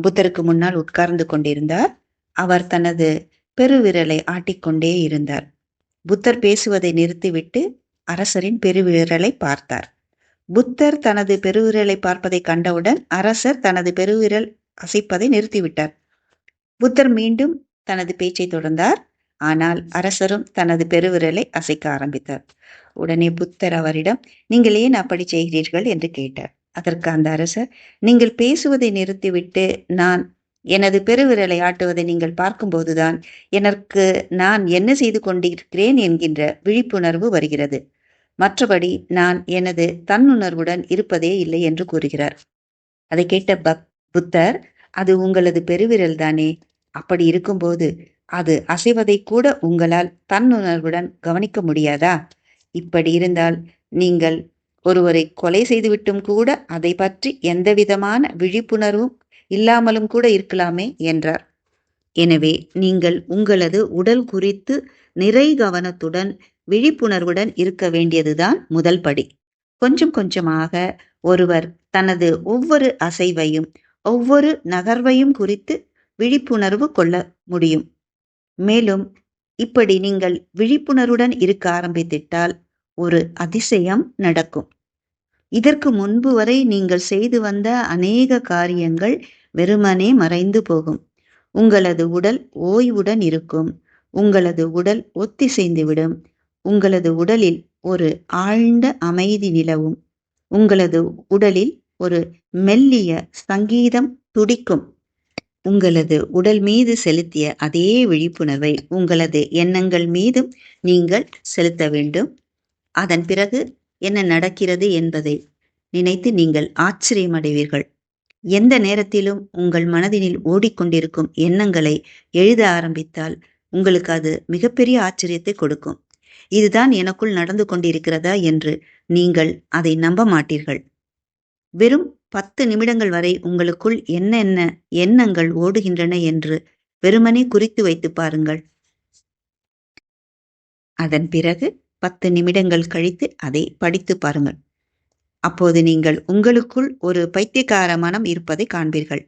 புத்தருக்கு முன்னால் உட்கார்ந்து கொண்டிருந்தார். அவர் தனது பெருவிரலை ஆட்டிக்கொண்டே இருந்தார். புத்தர் பேசுவதை நிறுத்திவிட்டு அரசரின் பெருவிரலை பார்த்தார். புத்தர் தனது பெருவிரலை பார்ப்பதை கண்டவுடன் அரசர் தனது பெருவிரல் அசைப்பதை நிறுத்திவிட்டார். புத்தர் மீண்டும் தனது பேச்சை தொடர்ந்தார். ஆனால் அரசரும் தனது பெருவிரலை அசைக்க ஆரம்பித்தார். உடனே புத்தர் அவரிடம், நீங்கள் ஏன் அப்படி செய்கிறீர்கள் என்று கேட்டார். அதற்கு அந்த அரசர், நீங்கள் பேசுவதை நிறுத்திவிட்டு நான் எனது பெருவிரலை ஆட்டுவதை நீங்கள் பார்க்கும்போதுதான் எனக்கு நான் என்ன செய்து கொண்டிருக்கிறேன் என்கின்ற விழிப்புணர்வு வருகிறது. மற்றபடி நான் எனது தன்னுணர்வுடன் இருப்பதே இல்லை என்று கூறுகிறார். அதை கேட்ட புத்தர், அது உங்களது பெருவிரல் தானே, அப்படி இருக்கும்போது அது அசைவதை கூட உங்களால் தன்னுணர்வுடன் கவனிக்க முடியாதா? இப்படி இருந்தால் நீங்கள் ஒருவரை கொலை செய்துவிட்டும் கூட அதை பற்றி எந்தவிதமான விழிப்புணர்வும் இல்லாமலும் கூட இருக்கலாமே என்றார். எனவே நீங்கள் உங்களது உடல் குறித்து நிறை கவனத்துடன் விழிப்புணர்வுடன் இருக்க வேண்டியதுதான் முதல் படி. கொஞ்சம் கொஞ்சமாக ஒருவர் தனது ஒவ்வொரு அசைவையும் ஒவ்வொரு நகர்வையும் குறித்து விழிப்புணர்வு கொள்ள முடியும். மேலும் இப்படி நீங்கள் விழிப்புணர்வுடன் இருக்க ஆரம்பித்திட்டால் ஒரு அதிசயம் நடக்கும். இதற்கு முன்பு வரை நீங்கள் செய்து வந்த அநேக காரியங்கள் வெறுமனே மறைந்து போகும். உங்களது உடல் ஓய்வுடன் இருக்கும். உங்களது உடல் ஒத்திசைந்துவிடும். உங்களது உடலில் ஒரு ஆழ்ந்த அமைதி நிலவும். உங்களது உடலில் ஒரு மெல்லிய சங்கீதம் துடிக்கும். உங்களது உடல் மீது செலுத்திய அதே விழிப்புணர்வை உங்களது எண்ணங்கள் மீதும் நீங்கள் செலுத்த வேண்டும். அதன் பிறகு என்ன நடக்கிறது என்பதை நினைத்து நீங்கள் ஆச்சரியமடைவீர்கள். எந்த நேரத்திலும் உங்கள் மனதினில் ஓடிக்கொண்டிருக்கும் எண்ணங்களை எழுத ஆரம்பித்தால் உங்களுக்கு அது மிகப்பெரிய ஆச்சரியத்தை கொடுக்கும். இதுதான் எனக்குள் நடந்து கொண்டிருக்கிறதா என்று நீங்கள் அதை நம்ப மாட்டீர்கள். வெறும் 10 நிமிடங்கள் வரை உங்களுக்குள் என்னென்ன எண்ணங்கள் ஓடுகின்றன என்று வெறுமனே குறித்து வைத்து பாருங்கள். அதன் பிறகு 10 நிமிடங்கள் கழித்து அதை படித்து பாருங்கள். அப்போது நீங்கள் உங்களுக்குள் ஒரு பைத்தியக்கார மனம் இருப்பதை காண்பீர்கள்.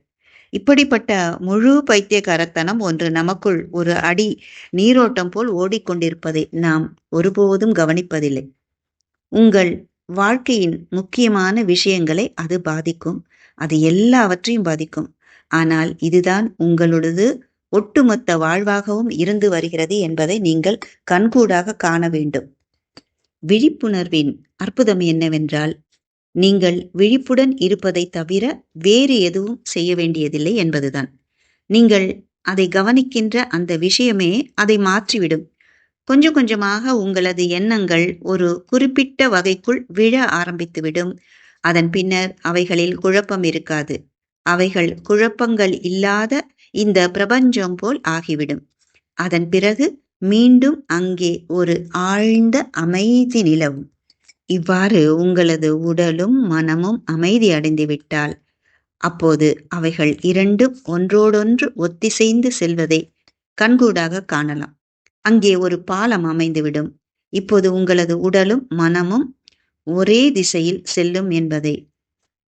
இப்படிப்பட்ட முழு பைத்தியக்காரத்தனம் ஒன்று நமக்குள் ஒரு அடி நீரோட்டம் போல் ஓடிக்கொண்டிருப்பதை நாம் ஒருபோதும் கவனிப்பதில்லை. உங்கள் வாழ்க்கையின் முக்கியமான விஷயங்களை அது பாதிக்கும். அது எல்லாவற்றையும் பாதிக்கும். ஆனால் இதுதான் உங்களது ஒட்டுமொத்த வாழ்வாகவும் இருந்து வருகிறது என்பதை நீங்கள் கண்கூடாக காண வேண்டும். விழிப்புணர்வின் அற்புதம் என்னவென்றால், நீங்கள் விழிப்புடன் இருப்பதை தவிர வேறு எதுவும் செய்ய வேண்டியதில்லை என்பதுதான். நீங்கள் அதை கவனிக்கின்ற அந்த விஷயமே அதை மாற்றிவிடும். கொஞ்சம் கொஞ்சமாக உங்களது எண்ணங்கள் ஒரு குறிப்பிட்ட வகைக்குள் விழ ஆரம்பித்துவிடும். அதன் பின்னர் அவைகளில் குழப்பம் இருக்காது. அவைகள் குழப்பங்கள் இல்லாத இந்த பிரபஞ்சம் போல் ஆகிவிடும். அதன் பிறகு மீண்டும் அங்கே ஒரு ஆழ்ந்த அமைதி நிலவும். இவ்வாறு உங்களது உடலும் மனமும் அமைதி அடைந்து விட்டால் அப்போது அவைகள் இரண்டும் ஒன்றோடொன்று ஒத்திசைந்து செல்வதை கண்கூடாக காணலாம். அங்கே ஒரு பாலம் அமைந்துவிடும். இப்போது உங்களது உடலும் மனமும் ஒரே திசையில் செல்லும் என்பதை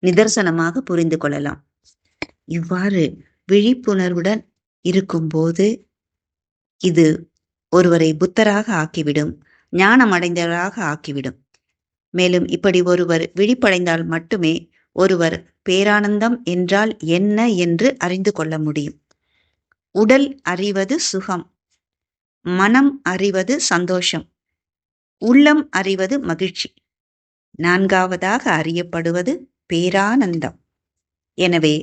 நிதர்சனமாக புரிந்து கொள்ளலாம். இவ்வாறு விழிப்புணர்வுடன் இருக்கும்போது இது ஒருவரை புத்தராக ஆக்கிவிடும், ஞானம் அடைந்தவராக ஆக்கிவிடும். மேலும் இப்படி ஒருவர் விழிப்படைந்தால் மட்டுமே ஒருவர் பேரானந்தம் என்றால் என்ன என்று அறிந்து கொள்ள முடியும். உடல் அறிவது சுகம், மனம் அறிவது சந்தோஷம், உள்ளம் அறிவது மகிழ்ச்சி, 4வதாக அறியப்படுவது பேரானந்தம். எனவே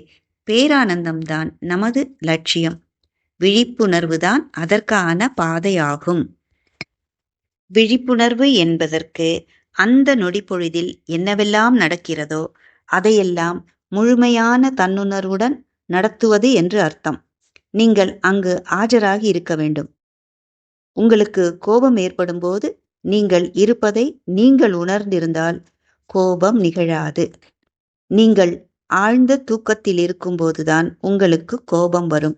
பேரானந்தம்தான் நமது லட்சியம். விழிப்புணர்வுதான் அதற்கான பாதையாகும். விழிப்புணர்வு என்பதற்கு அந்த நொடிப்பொழுதில் என்னவெல்லாம் நடக்கிறதோ அதையெல்லாம் முழுமையான தன்னுணர்வுடன் நடத்துவது என்று அர்த்தம். நீங்கள் அங்கு ஆஜராகி இருக்க வேண்டும். உங்களுக்கு கோபம் ஏற்படும் போது நீங்கள் இருப்பதை நீங்கள் உணர்ந்திருந்தால் கோபம் நிகழாது. நீங்கள் ஆழ்ந்த தூக்கத்தில் இருக்கும்போதுதான் உங்களுக்கு கோபம் வரும்.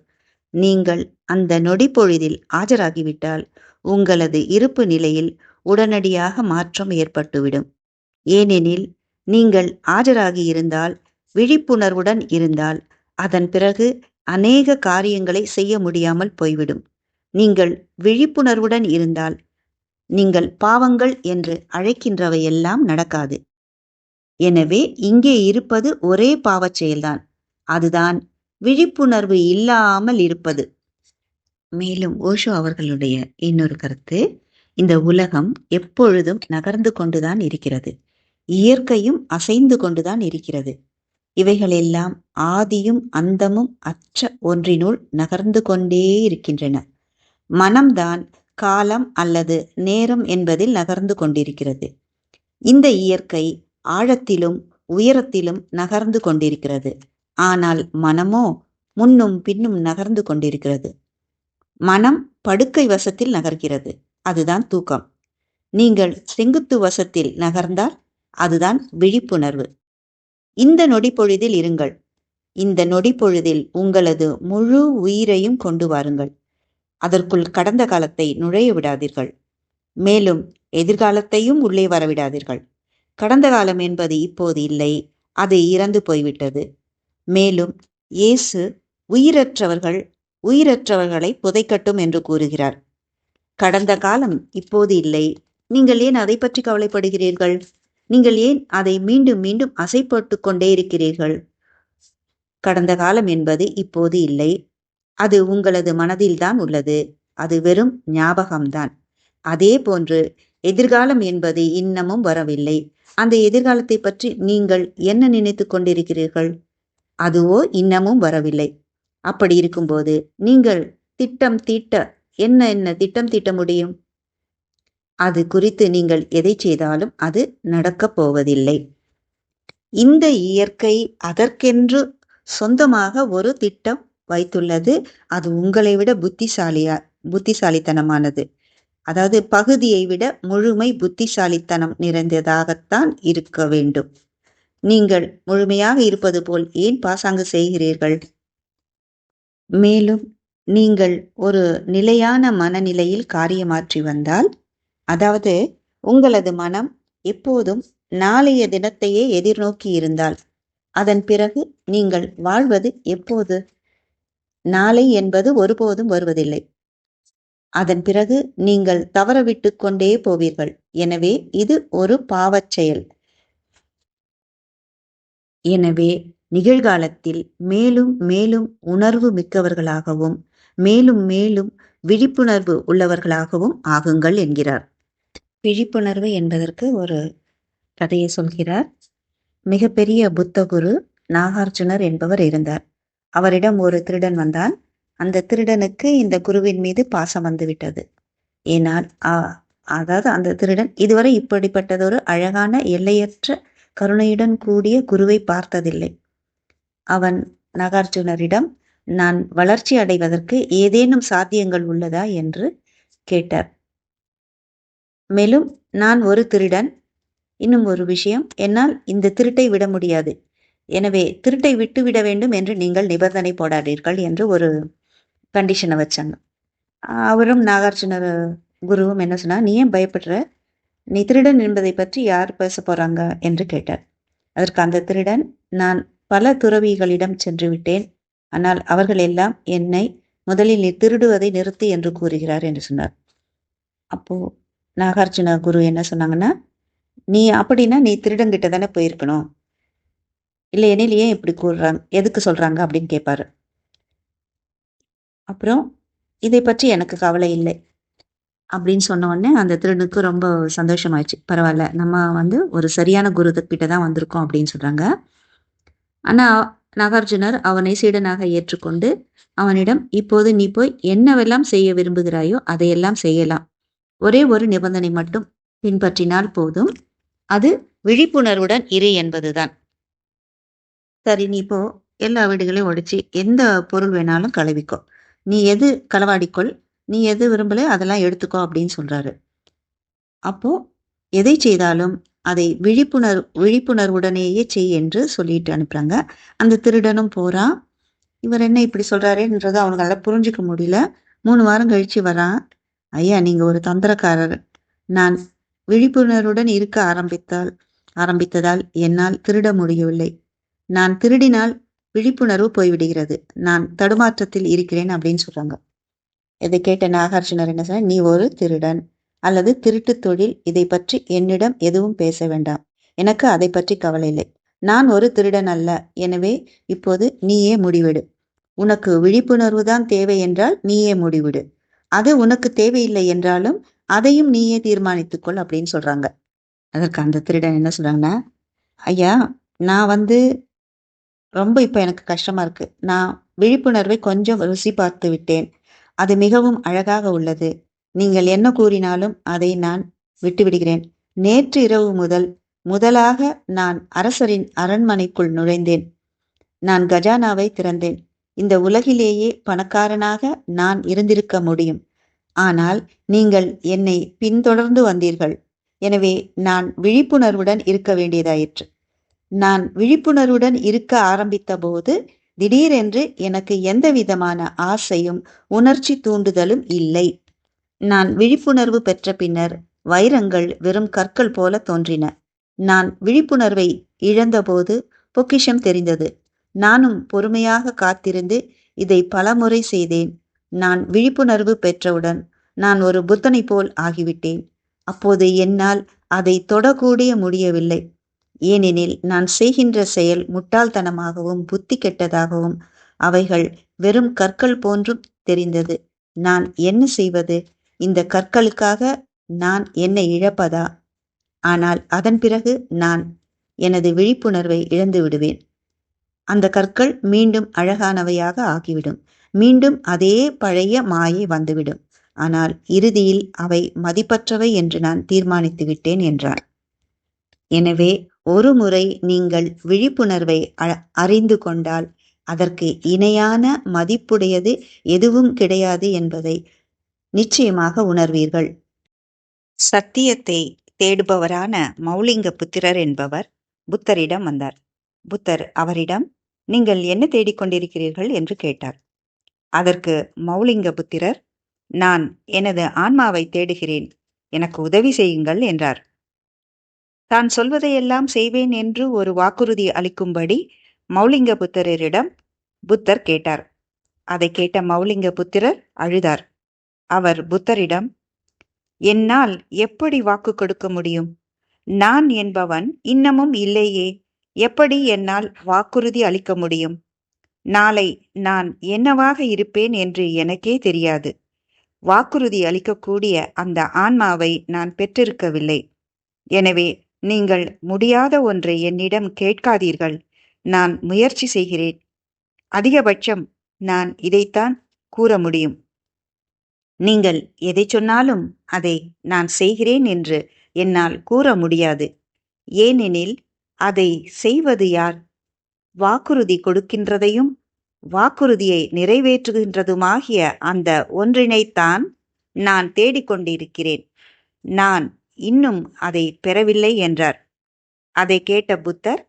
நீங்கள் அந்த நொடிப்பொழுதில் ஆஜராகிவிட்டால் உங்களது இருப்பு நிலையில் உடனடியாக மாற்றம் ஏற்பட்டுவிடும். ஏனெனில் நீங்கள் ஆஜராகி இருந்தால், விழிப்புணர்வுடன் இருந்தால், அதன் பிறகு அநேக காரியங்களை செய்ய முடியாமல் போய்விடும். நீங்கள் விழிப்புணர்வுடன் இருந்தால் நீங்கள் பாவங்கள் என்று அழைக்கின்றவையெல்லாம் நடக்காது. எனவே இங்கே இருப்பது ஒரே பாவச் செயல்தான். அதுதான் விழிப்புணர்வு இல்லாமல் இருப்பது. மேலும் ஓஷோ அவர்களுடைய இன்னொரு கருத்து, இந்த உலகம் எப்பொழுதும் நகர்ந்து கொண்டுதான் இருக்கிறது. இயற்கையும் அசைந்து கொண்டுதான் இருக்கிறது. இவைகளெல்லாம் ஆதியும் அந்தமும் அற்ற ஒன்றினுள் நகர்ந்து கொண்டே இருக்கின்றன. மனம்தான் காலம் அல்லது நேரம் என்பதில் நகர்ந்து கொண்டிருக்கிறது. இந்த இயற்கை ஆழத்திலும் உயரத்திலும் நகர்ந்து கொண்டிருக்கிறது. ஆனால் மனமோ முன்னும் பின்னும் நகர்ந்து கொண்டிருக்கிறது. மனம் படுக்கை வசத்தில் நகர்கிறது, அதுதான் தூக்கம். நீங்கள் செங்குத்து வசத்தில் நகர்ந்தால் அதுதான் விழிப்புணர்வு. இந்த நொடிப்பொழுதில் இருங்கள். இந்த நொடிப்பொழுதில் உங்களது முழு உயிரையும் கொண்டு வாருங்கள். அதற்குள் கடந்த காலத்தை நுழைய விடாதீர்கள். மேலும் எதிர்காலத்தையும் உள்ளே வரவிடாதீர்கள். கடந்த காலம் என்பது இப்போது இல்லை, அது இறந்து போய்விட்டது. மேலும் இயேசு உயிரற்றவர்களை புதைக்கட்டும் என்று கூறுகிறார். கடந்த காலம் இப்போது இல்லை, நீங்கள் ஏன் அதை பற்றி கவலைப்படுகிறீர்கள்? நீங்கள் ஏன் அதை மீண்டும் மீண்டும் அசைப்பட்டு கொண்டே இருக்கிறீர்கள்? கடந்த காலம் என்பது இப்போது இல்லை, அது உங்களது மனதில்தான் உள்ளது. அது வெறும் ஞாபகம்தான். அதே போன்று எதிர்காலம் என்பது இன்னமும் வரவில்லை. அந்த எதிர்காலத்தை பற்றி நீங்கள் என்ன நினைத்து கொண்டிருக்கிறீர்கள்? அதுவோ இன்னமும் வரவில்லை. அப்படி இருக்கும்போது நீங்கள் திட்டம் தீட்ட என்ன திட்டம் தீட்ட முடியும்? அது குறித்து நீங்கள் எதை செய்தாலும் அது நடக்கப் போவதில்லை. இந்த இயற்கை அதற்கென்று சொந்தமாக ஒரு திட்டம் வைத்துள்ளது. அது உங்களை விட புத்திசாலித்தனமானது. அதாவது பகுதியை விட முழுமை புத்திசாலித்தனம் நிறைந்ததாகத்தான் இருக்க வேண்டும். நீங்கள் முழுமையாக இருப்பது போல் ஏன் பாசாங்கு செய்கிறீர்கள்? மேலும் நீங்கள் ஒரு நிலையான மனநிலையில் காரியமாற்றி வந்தால், அதாவது உங்களது மனம் எப்போதும் நாளைய தினத்தையே எதிர்நோக்கி இருந்தால், அதன் பிறகு நீங்கள் வாழ்வது எப்போது? நாளை என்பது ஒருபோதும் வருவதில்லை. அதன் பிறகு நீங்கள் தவறவிட்டு கொண்டே போவீர்கள். எனவே இது ஒரு பாவச் செயல். எனவே நிகழ்காலத்தில் மேலும் மேலும் உணர்வு மிக்கவர்களாகவும் மேலும் மேலும் விழிப்புணர்வு உள்ளவர்களாகவும் ஆகுங்கள் என்கிறார். விழிப்புணர்வு என்பதற்கு ஒரு கதையை சொல்கிறார். மிகப்பெரிய புத்த குரு நாகார்ஜுனர் என்பவர் இருந்தார். அவரிடம் ஒரு திருடன் வந்தான். அந்த திருடனுக்கு இந்த குருவின் மீது பாசம் வந்துவிட்டது. ஏனால் அதாவது அந்த திருடன் இதுவரை இப்படிப்பட்டதொரு அழகான எல்லையற்ற கருணையுடன் கூடிய குருவை பார்த்ததில்லை. அவன் நாகார்ஜுனரிடம், நான் வளர்ச்சி அடைவதற்கு ஏதேனும் சாத்தியங்கள் உள்ளதா என்று கேட்டார். மேலும், நான் ஒரு திருடன், இன்னும் ஒரு விஷயம், என்னால் இந்த திருட்டை விட முடியாது. எனவே திருட்டை விட்டுவிட வேண்டும் என்று நீங்கள் நிபந்தனை போடாதீர்கள் என்று ஒரு கண்டிஷனை வச்சாங்க. அவரும் நாகார்ஜுனர் குருவும் என்ன சொன்னா, நீ ஏன் பயப்படுற? நீ திருடன் என்பதை பற்றி யார் பேச போறாங்க என்று கேட்டார். அதற்கு அந்த திருடன், நான் பல துறவிகளிடம் சென்று விட்டேன், ஆனால் அவர்கள் எல்லாம் என்னை முதலில் நீ திருடுவதை நிறுத்து என்று கூறுகிறார் என்று சொன்னார். அப்போ நாகார்ஜுன குரு என்ன சொன்னாங்கன்னா, நீ அப்படின்னா நீ திருடங்கிட்ட தானே போயிருக்கணும், இல்லை எனில் ஏன் இப்படி கூறுறாங்க, எதுக்கு சொல்றாங்க அப்படின்னு கேட்பாரு. அப்புறம் இதை பற்றி எனக்கு கவலை இல்லை அப்படின்னு சொன்ன உடனே அந்த திருடனுக்கு ரொம்ப சந்தோஷமாயிடுச்சு. பரவாயில்ல, நம்ம ஒரு சரியான குரு கிட்ட தான் வந்திருக்கோம் அப்படின்னு சொல்றாங்க. ஆனா நாகார்ஜுனர் அவனை சீடனாக ஏற்றுக்கொண்டு அவனிடம், இப்போது நீ போய் என்னவெல்லாம் செய்ய விரும்புகிறாயோ அதையெல்லாம் செய்யலாம், ஒரே ஒரு நிபந்தனை மட்டும் பின்பற்றினால் போதும், அது விழிப்புணர்வுடன் இரு என்பதுதான். சரி, நீ இப்போ எல்லா வீடுகளையும் ஒழிச்சு எந்த பொருள் வேணாலும் களவிக்கோ, நீ எது களவாடிக்கொள், நீ எது விரும்பல அதெல்லாம் எடுத்துக்கோ அப்படின்னு சொல்றாரு. அப்போ எதை செய்தாலும் அதை விழிப்புணர்வுடனேயே செய் என்று சொல்லிட்டு அனுப்புறாங்க. அந்த திருடனும் போறான். இவர் என்ன இப்படி சொல்றாருன்றது அவனுக்கு புரிஞ்சுக்க முடியல. 3 வாரம் கழிச்சு வரான். ஐயா, நீங்க ஒரு தந்திரக்காரர். நான் விழிப்புணர்வுடன் இருக்க ஆரம்பித்ததால் என்னால் திருட முடியவில்லை. நான் திருடினால் விழிப்புணர்வு போய்விடுகிறது. நான் தடுமாற்றத்தில் இருக்கிறேன் அப்படின்னு சொல்றாங்க. இதை கேட்ட நாகார்ஜுனர் என்ன சொன்னார், நீ ஒரு திருடன் அல்லது திருட்டு தொழில், இதை பற்றி என்னிடம் எதுவும் பேச வேண்டாம். எனக்கு அதை பற்றி கவலை இல்லை. நான் ஒரு திருடன் அல்ல. எனவே இப்போது நீயே முடிவிடு. உனக்கு விழிப்புணர்வு தான் தேவை என்றால் நீயே முடிவிடு. அது உனக்கு தேவையில்லை என்றாலும் அதையும் நீயே தீர்மானித்துக்கொள் அப்படின்னு சொல்றாங்க. அதற்கு அந்த திருடன் என்ன சொல்றாங்கன்னா, ஐயா, நான் ரொம்ப இப்ப எனக்கு கஷ்டமா இருக்கு. நான் விழிப்புணர்வை கொஞ்சம் ருசி பார்த்து விட்டேன். அது மிகவும் அழகாக உள்ளது. நீங்கள் என்ன கூறினாலும் அதை நான் விட்டுவிடுகிறேன். நேற்று இரவு முதலாக நான் அரசரின் அரண்மனைக்குள் நுழைந்தேன். நான் கஜானாவை திறந்தேன். இந்த உலகிலேயே பணக்காரனாக நான் இருந்திருக்க முடியும். ஆனால் நீங்கள் என்னை பின்தொடர்ந்து வந்தீர்கள். எனவே நான் விழிப்புணர்வுடன் இருக்க வேண்டியதாயிற்று. நான் விழிப்புணர்வுடன் இருக்க ஆரம்பித்தபோது திடீரென்று எனக்கு எந்தவிதமான ஆசையும் உணர்ச்சி தூண்டுதலும் இல்லை. நான் விழிப்புணர்வு பெற்ற பின்னர் வைரங்கள் வெறும் கற்கள் போல தோன்றின. நான் விழிப்புணர்வை இழந்தபோது பொக்கிஷம் தெரிந்தது. நானும் பொறுமையாக காத்திருந்து இதை பலமுறை செய்தேன். நான் விழிப்புணர்வு பெற்றவுடன் நான் ஒரு புத்தனை போல் ஆகிவிட்டேன். அப்போது என்னால் அதை தொடக்கூட முடியவில்லை. ஏனெனில் நான் செய்கின்ற செயல் முட்டாள்தனமாகவும் புத்தி கெட்டதாகவும் அவைகள் வெறும் கற்கள் போன்றும் தெரிந்தது. நான் என்ன செய்வது? இந்த கற்களுக்காக நான் என்னை இழப்பதா? ஆனால் அதன் பிறகு நான் எனது விழிப்புணர்வை இழந்து விடுவேன். அந்த கற்கள் மீண்டும் அழகானவையாக ஆகிவிடும். மீண்டும் அதே பழைய மாயை வந்துவிடும். ஆனால் இறுதியில் அவை மதிப்பற்றவை என்று நான் தீர்மானித்து விட்டேன் என்றான். எனவே ஒரு முறை நீங்கள் விழிப்புணர்வை அறிந்து கொண்டால் அதற்கு இணையான மதிப்புடையது எதுவும் கிடையாது என்பதை நிச்சயமாக உணர்வீர்கள். சத்தியத்தை தேடுபவரான மௌலிங்க புத்திரர் என்பவர் புத்தரிடம் வந்தார். புத்தர் அவரிடம், நீங்கள் என்ன தேடிக்கொண்டிருக்கிறீர்கள் என்று கேட்டார். அதற்கு மௌலிங்க புத்திரர், நான் எனது ஆன்மாவை தேடுகிறேன், எனக்கு உதவி செய்யுங்கள் என்றார். தான் சொல்வதையெல்லாம் செய்வேன் என்று ஒரு வாக்குறுதி அளிக்கும்படி மௌலிங்க புத்திரரிடம் புத்தர் கேட்டார். அதை கேட்ட மௌலிங்க புத்திரர் அழுதார். அவர் புத்தரிடம், என்னால் எப்படி வாக்கு கொடுக்க முடியும்? நான் என்பவன் இன்னமும் இல்லையே, எப்படி என்னால் வாக்குறுதி அளிக்க முடியும்? நாளை நான் என்னவாக இருப்பேன் என்று எனக்கே தெரியாது. வாக்குறுதி அளிக்கக்கூடிய அந்த ஆன்மாவை நான் பெற்றிருக்கவில்லை. எனவே நீங்கள் முடியாத ஒன்றை என்னிடம் கேட்காதீர்கள். நான் முயற்சி செய்கிறேன். அதிகபட்சம் நான் இதைத்தான் கூற முடியும். நீங்கள் எதை சொன்னாலும் அதை நான் செய்கிறேன் என்று என்னால் கூற முடியாது. ஏனெனில் அதை செய்வது யார்? வாக்குறுதி கொடுக்கின்றதையும் வாக்குறுதியை நிறைவேற்றுகின்றதுமாகிய அந்த ஒன்றினைத்தான் நான் தேடிக்கொண்டிருக்கிறேன். நான் இன்னும் அதை பெறவில்லை என்றார். அதை கேட்ட புத்தர்,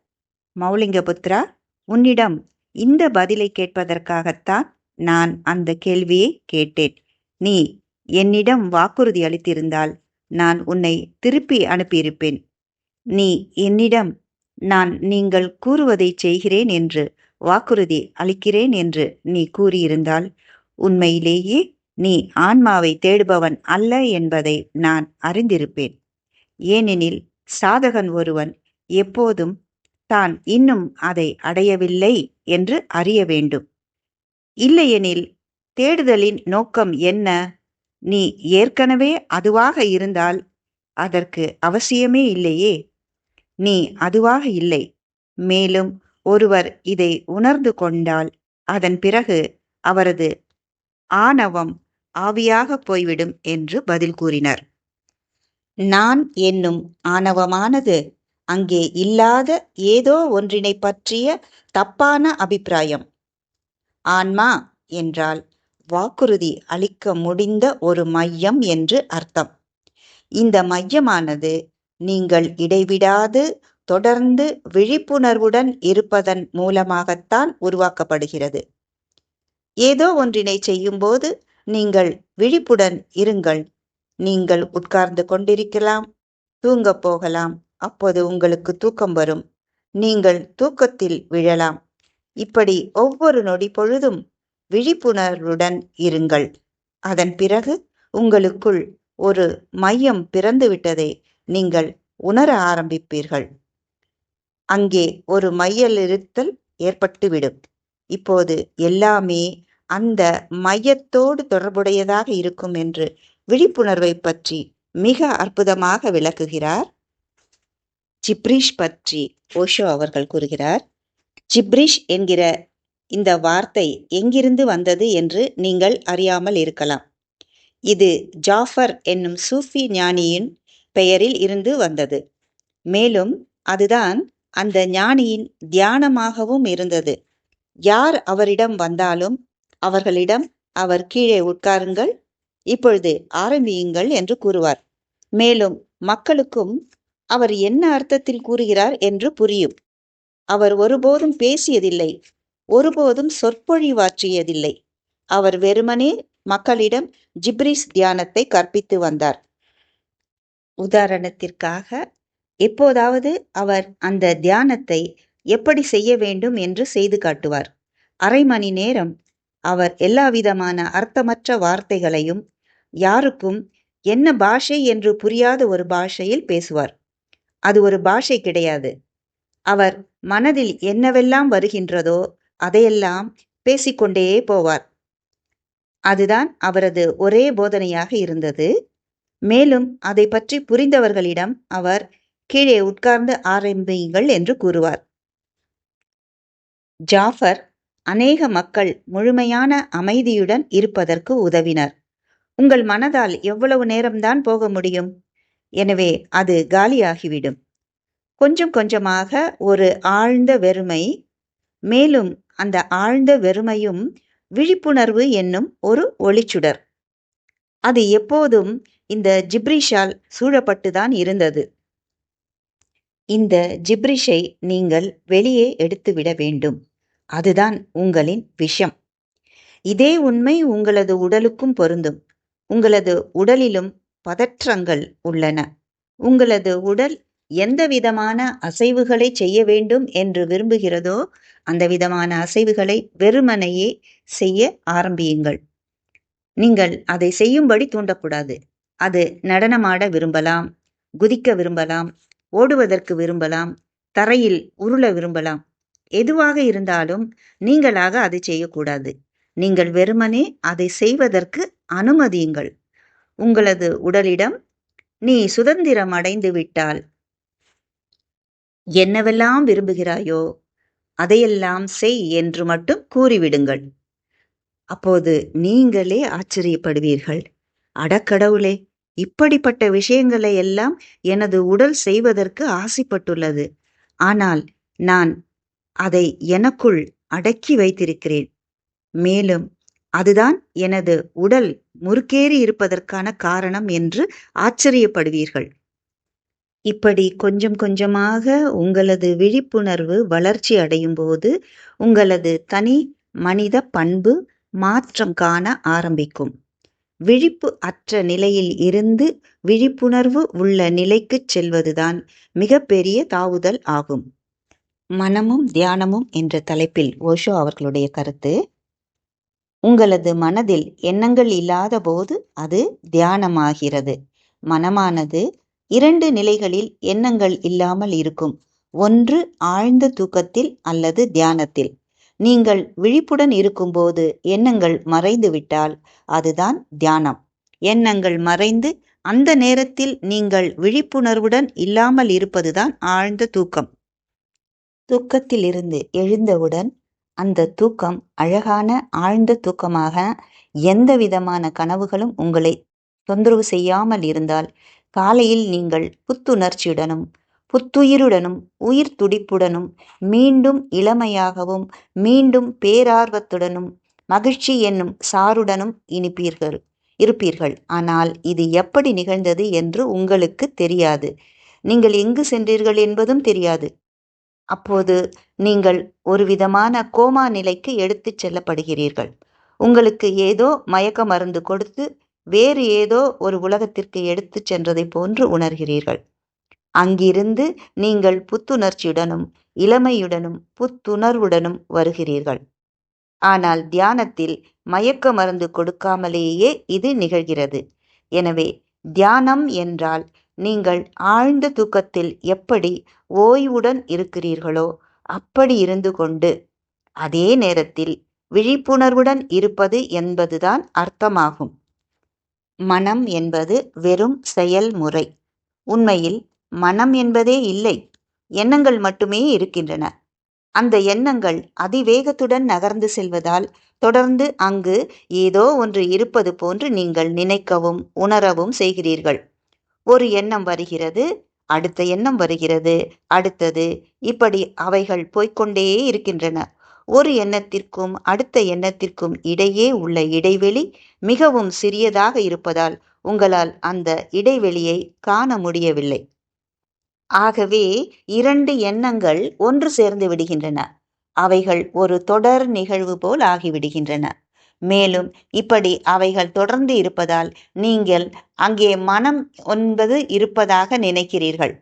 மௌலிங்க புத்திரா, உன்னிடம் இந்த பதிலை கேட்பதற்காகத்தான் நான் அந்த கேள்வியை கேட்டேன். நீ என்னிடம் வாக்குறுதி அளித்திருந்தால் நான் உன்னை திருப்பி அனுப்பியிருப்பேன். நீ என்னிடம் நான் நீங்கள் கூறுவதை செய்கிறேன் என்று வாக்குறுதி அளிக்கிறேன் என்று நீ கூறியிருந்தால் உண்மையிலேயே நீ ஆன்மாவை தேடுபவன் அல்ல என்பதை நான் அறிந்திருப்பேன். ஏனெனில் சாதகன் ஒருவன் எப்போதும் தான் இன்னும் அதை அடையவில்லை என்று அறிய வேண்டும். இல்லையெனில் தேடுதலின் நோக்கம் என்ன? நீ ஏற்கனவே அதுவாக இருந்தால் அதற்கு அவசியமே இல்லையே. நீ அதுவாக இல்லை. மேலும் ஒருவர் இதை உணர்ந்து கொண்டால் அதன் பிறகு அவரது ஆணவம் ஆவியாக போய்விடும் என்று பதில் கூறினர். நான் என்னும் ஆணவமானது அங்கே இல்லாத ஏதோ ஒன்றினை பற்றிய தப்பான அபிப்பிராயம். ஆன்மா என்றால் வாக்குறுதி அளிக்க முடிந்த ஒரு மையம் என்று அர்த்தம். இந்த மையமானது நீங்கள் இடைவிடாது தொடர்ந்து விழிப்புணர்வுடன் இருப்பதன் மூலமாகத்தான் உருவாக்கப்படுகிறது. ஏதோ ஒன்றினை செய்யும்போது நீங்கள் விழிப்புடன் இருங்கள். நீங்கள் உட்கார்ந்து கொண்டிருக்கலாம், தூங்கப் போகலாம். அப்போது உங்களுக்கு தூக்கம் வரும். நீங்கள் தூக்கத்தில் விழலாம். இப்படி ஒவ்வொரு நொடி பொழுதும் விழிப்புணர்வுடன் இருங்கள். அதன் பிறகு உங்களுக்குள் ஒரு மையம் பிறந்துவிட்டதை நீங்கள் உணர ஆரம்பிப்பீர்கள். அங்கே ஒரு மையலிருத்தல் ஏற்பட்டுவிடும். இப்போது எல்லாமே அந்த மையத்தோடு தொடர்புடையதாக இருக்கும் என்று விழிப்புணர்வை பற்றி மிக அற்புதமாக விளக்குகிறார். ஜிப்ரீஷ் பற்றி ஓஷோ அவர்கள் கூறுகிறார். ஜிப்ரிஷ் என்கிற இந்த வார்த்தை எங்கிருந்து வந்தது என்று நீங்கள் அறியாமல் இருக்கலாம். இது ஜாஃபர் என்னும் சூஃபி ஞானியின் பெயரில் இருந்து வந்தது. மேலும் அதுதான் அந்த ஞானியின் தியானமாகவும் இருந்தது. யார் அவரிடம் வந்தாலும் அவர்களிடம் அவர் கீழே உட்காருங்கள், இப்பொழுது ஆரம்பியுங்கள் என்று கூறுவார். மேலும் மக்களுக்கும் அவர் என்ன அர்த்தத்தில் கூறுகிறார் என்று புரியும். அவர் ஒருபோதும் பேசியதில்லை, ஒருபோதும் சொற்பொழிவாற்றியதில்லை. அவர் வெறுமனே மக்களிடம் ஜிப்ரிஷ் தியானத்தை கற்பித்து வந்தார். உதாரணத்திற்காக, எப்போதாவது அவர் அந்த தியானத்தை எப்படி செய்ய வேண்டும் என்று செய்து காட்டுவார். அரை மணி நேரம் அவர் எல்லாவிதமான அர்த்தமற்ற வார்த்தைகளையும் யாருக்கும் என்ன பாஷை என்று புரியாத ஒரு பாஷையில் பேசுவார். அது ஒரு பாஷை கிடையாது. அவர் மனதில் என்னவெல்லாம் வருகின்றதோ அதையெல்லாம் பேசிக்கொண்டே போவார். அதுதான் அவரது ஒரே போதனையாக இருந்தது. மேலும் அதை பற்றி புரிந்தவர்களிடம் அவர் கீழே உட்கார்ந்து ஆரம்பியுங்கள் என்று கூறுவார். ஜாஃபர் அநேக மக்கள் முழுமையான அமைதியுடன் இருப்பதற்கு உதவினார். உங்கள் மனதால் எவ்வளவு நேரம்தான் போக முடியும்? எனவே அது காலியாகிவிடும். கொஞ்சம் கொஞ்சமாக ஒரு ஆழ்ந்த வெறுமை, மேலும் அந்த ஆழ்ந்த வெறுமையும் விழிப்புணர்வு என்னும் ஒரு ஒளிச்சுடர். அது எப்போதும் இந்த ஜிப்ரிஷால் சூழப்பட்டுதான் இருந்தது. இந்த ஜிப்ரிஷை நீங்கள் வெளியே எடுத்துவிட வேண்டும். அதுதான் உங்களின் விஷம். இதே உண்மை உங்களது உடலுக்கும் பொருந்தும். உங்களது உடலிலும் பதற்றங்கள் உள்ளன. உங்களது உடல் எந்த விதமான அசைவுகளை செய்ய வேண்டும் என்று விரும்புகிறதோ அந்த விதமான அசைவுகளை வெறுமனையே செய்ய ஆரம்பியுங்கள். நீங்கள் அதை செய்யும்படி தூண்டக்கூடாது. அது நடனமாட விரும்பலாம், குதிக்க விரும்பலாம், ஓடுவதற்கு விரும்பலாம், தரையில் உருள விரும்பலாம். எதுவாக இருந்தாலும் நீங்களாக அதை செய்யக்கூடாது. நீங்கள் வெறுமனே அதை செய்வதற்கு அனுமதியுங்கள். உங்களது உடலிடம், நீ சுதந்திரம் அடைந்து விட்டால் என்னவெல்லாம் விரும்புகிறாயோ அதையெல்லாம் செய் என்று மட்டும் கூறிவிடுங்கள். அப்போது நீங்களே ஆச்சரியப்படுவீர்கள். அடக்கடவுளே, இப்படிப்பட்ட விஷயங்களை எல்லாம் எனது உடல் செய்வதற்கு ஆசைப்பட்டுள்ளது. ஆனால் நான் அதை எனக்குள் அடக்கி வைத்திருக்கிறேன். மேலும் அதுதான் எனது உடல் முறுக்கேறி இருப்பதற்கான காரணம் என்று ஆச்சரியப்படுவீர்கள். இப்படி கொஞ்சம் கொஞ்சமாக உங்களது விழிப்புணர்வு வளர்ச்சி அடையும் போது உங்களது தனி மனித பண்பு மாற்றம் காண ஆரம்பிக்கும். விழிப்பு அற்ற நிலையில் இருந்து விழிப்புணர்வு உள்ள நிலைக்கு செல்வதுதான் மிகப்பெரிய தாவுதல் ஆகும். மனமும் தியானமும் என்ற தலைப்பில் ஓஷோ அவர்களுடைய கருத்து: உங்களது மனதில் எண்ணங்கள் இல்லாத போது அது தியானமாகிறது. மனமானது 2 நிலைகளில் எண்ணங்கள் இல்லாமல் இருக்கும். ஒன்று ஆழ்ந்த தூக்கத்தில் அல்லது தியானத்தில். நீங்கள் விழிப்புடன் இருக்கும்போது எண்ணங்கள் மறைந்துவிட்டால் அதுதான் தியானம். எண்ணங்கள் மறைந்து அந்த நேரத்தில் நீங்கள் விழிப்புணர்வுடன் இல்லாமல் இருப்பதுதான் ஆழ்ந்த தூக்கம். தூக்கத்திலிருந்து எழுந்தவுடன் அந்த தூக்கம் அழகான ஆழ்ந்த தூக்கமாக, எந்த விதமான கனவுகளும் உங்களை தொந்தரவு செய்யாமல் இருந்தால் காலையில் நீங்கள் புத்துணர்ச்சியுடனும் புத்துயிருடனும் உயிர் துடிப்புடனும் மீண்டும் இளமையாகவும் மீண்டும் பேரார்வத்துடனும் மகிழ்ச்சி என்னும் சாருடனும் இருப்பீர்கள். ஆனால் இது எப்படி நிகழ்ந்தது என்று உங்களுக்கு தெரியாது. நீங்கள் எங்கு சென்றீர்கள் என்பதும் தெரியாது. அப்போது நீங்கள் ஒரு விதமான கோமா நிலைக்கு எடுத்துச் செல்லப்படுகிறீர்கள். உங்களுக்கு ஏதோ மயக்க மருந்து கொடுத்து வேறு ஏதோ ஒரு உலகத்திற்கு எடுத்துச் சென்றதை போன்று உணர்கிறீர்கள். அங்கிருந்து நீங்கள் புத்துணர்ச்சியுடனும் இளமையுடனும் புத்துணர்வுடனும் வருகிறீர்கள். ஆனால் தியானத்தில் மயக்க மருந்து கொடுக்காமலேயே இது நிகழ்கிறது. எனவே தியானம் என்றால் நீங்கள் ஆழ்ந்த தூக்கத்தில் எப்படி ஓய்வுடன் இருக்கிறீர்களோ அப்படி இருந்து கொண்டு அதே நேரத்தில் விழிப்புணர்வுடன் இருப்பது என்பதுதான் அர்த்தமாகும். மனம் என்பது வெறும் செயல்முறை. உண்மையில் மனம் என்பதே இல்லை, எண்ணங்கள் மட்டுமே இருக்கின்றன. அந்த எண்ணங்கள் அதிவேகத்துடன் நகர்ந்து செல்வதால் தொடர்ந்து அங்கு ஏதோ ஒன்று இருப்பது போன்று நீங்கள் நினைக்கவும் உணரவும் செய்கிறீர்கள். ஒரு எண்ணம் வருகிறது, அடுத்த எண்ணம் வருகிறது, அடுத்தது, இப்படி அவைகள் போய்க்கொண்டே இருக்கின்றன. ஒரு எண்ணத்திற்கும் அடுத்த எண்ணத்திற்கும் இடையே உள்ள இடைவெளி மிகவும் சிறியதாக இருப்பதால் உங்களால் அந்த இடைவெளியை காண முடியவில்லை. ஆகவே 2 எண்ணங்கள் ஒன்று சேர்ந்து விடுகின்றன. அவைகள் ஒரு தொடர் நிகழ்வு போல் ஆகிவிடுகின்றன. மேலும் இப்படி அவைகள் தொடர்ந்து இருப்பதால் நீங்கள் அங்கே மனம் என்பது இருப்பதாக நினைக்கிறீர்கள்.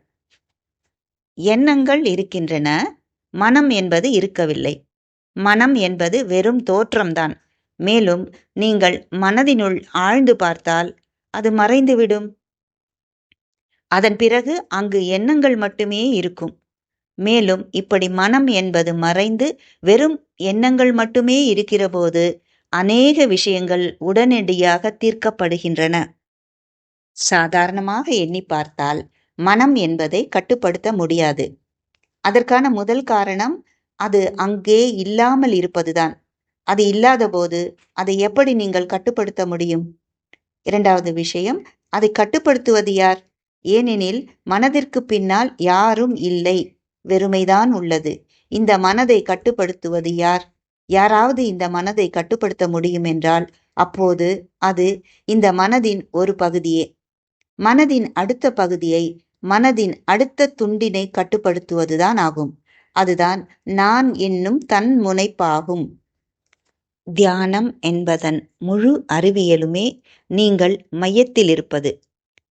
எண்ணங்கள் இருக்கின்றன, மனம் என்பது இருக்கவில்லை. மனம் என்பது வெறும் தோற்றம்தான். மேலும் நீங்கள் மனதினுள் ஆழ்ந்து பார்த்தால் அது மறைந்துவிடும். அதன் பிறகு அங்கு எண்ணங்கள் மட்டுமே இருக்கும். மேலும் இப்படி மனம் என்பது மறைந்து வெறும் எண்ணங்கள் மட்டுமே இருக்கிறபோது அநேக விஷயங்கள் உடனடியாக தீர்க்கப்படுகின்றன. சாதாரணமாக எண்ணி பார்த்தால் மனம் என்பதை கட்டுப்படுத்த முடியாது. அதற்கான முதல் காரணம் அது அங்கே இல்லாமல் இருப்பதுதான். அது இல்லாத போது அதை எப்படி நீங்கள் கட்டுப்படுத்த முடியும்? இரண்டாவது விஷயம், அதை கட்டுப்படுத்துவது யார்? ஏனெனில் மனதிற்கு பின்னால் யாரும் இல்லை, வெறுமைதான் உள்ளது. இந்த மனதை கட்டுப்படுத்துவது யார்? யாராவது இந்த மனதை கட்டுப்படுத்த முடியும் என்றால் அப்போது அது இந்த மனதின் ஒரு பகுதியே. மனதின் அடுத்த பகுதியை, மனதின் அடுத்த துண்டினை கட்டுப்படுத்துவதுதான் ஆகும். அதுதான் நான் என்னும் தன் முனைப்பாகும். தியானம் என்பதன் முழு அறிவியலுமே நீங்கள் மையத்தில் இருப்பது,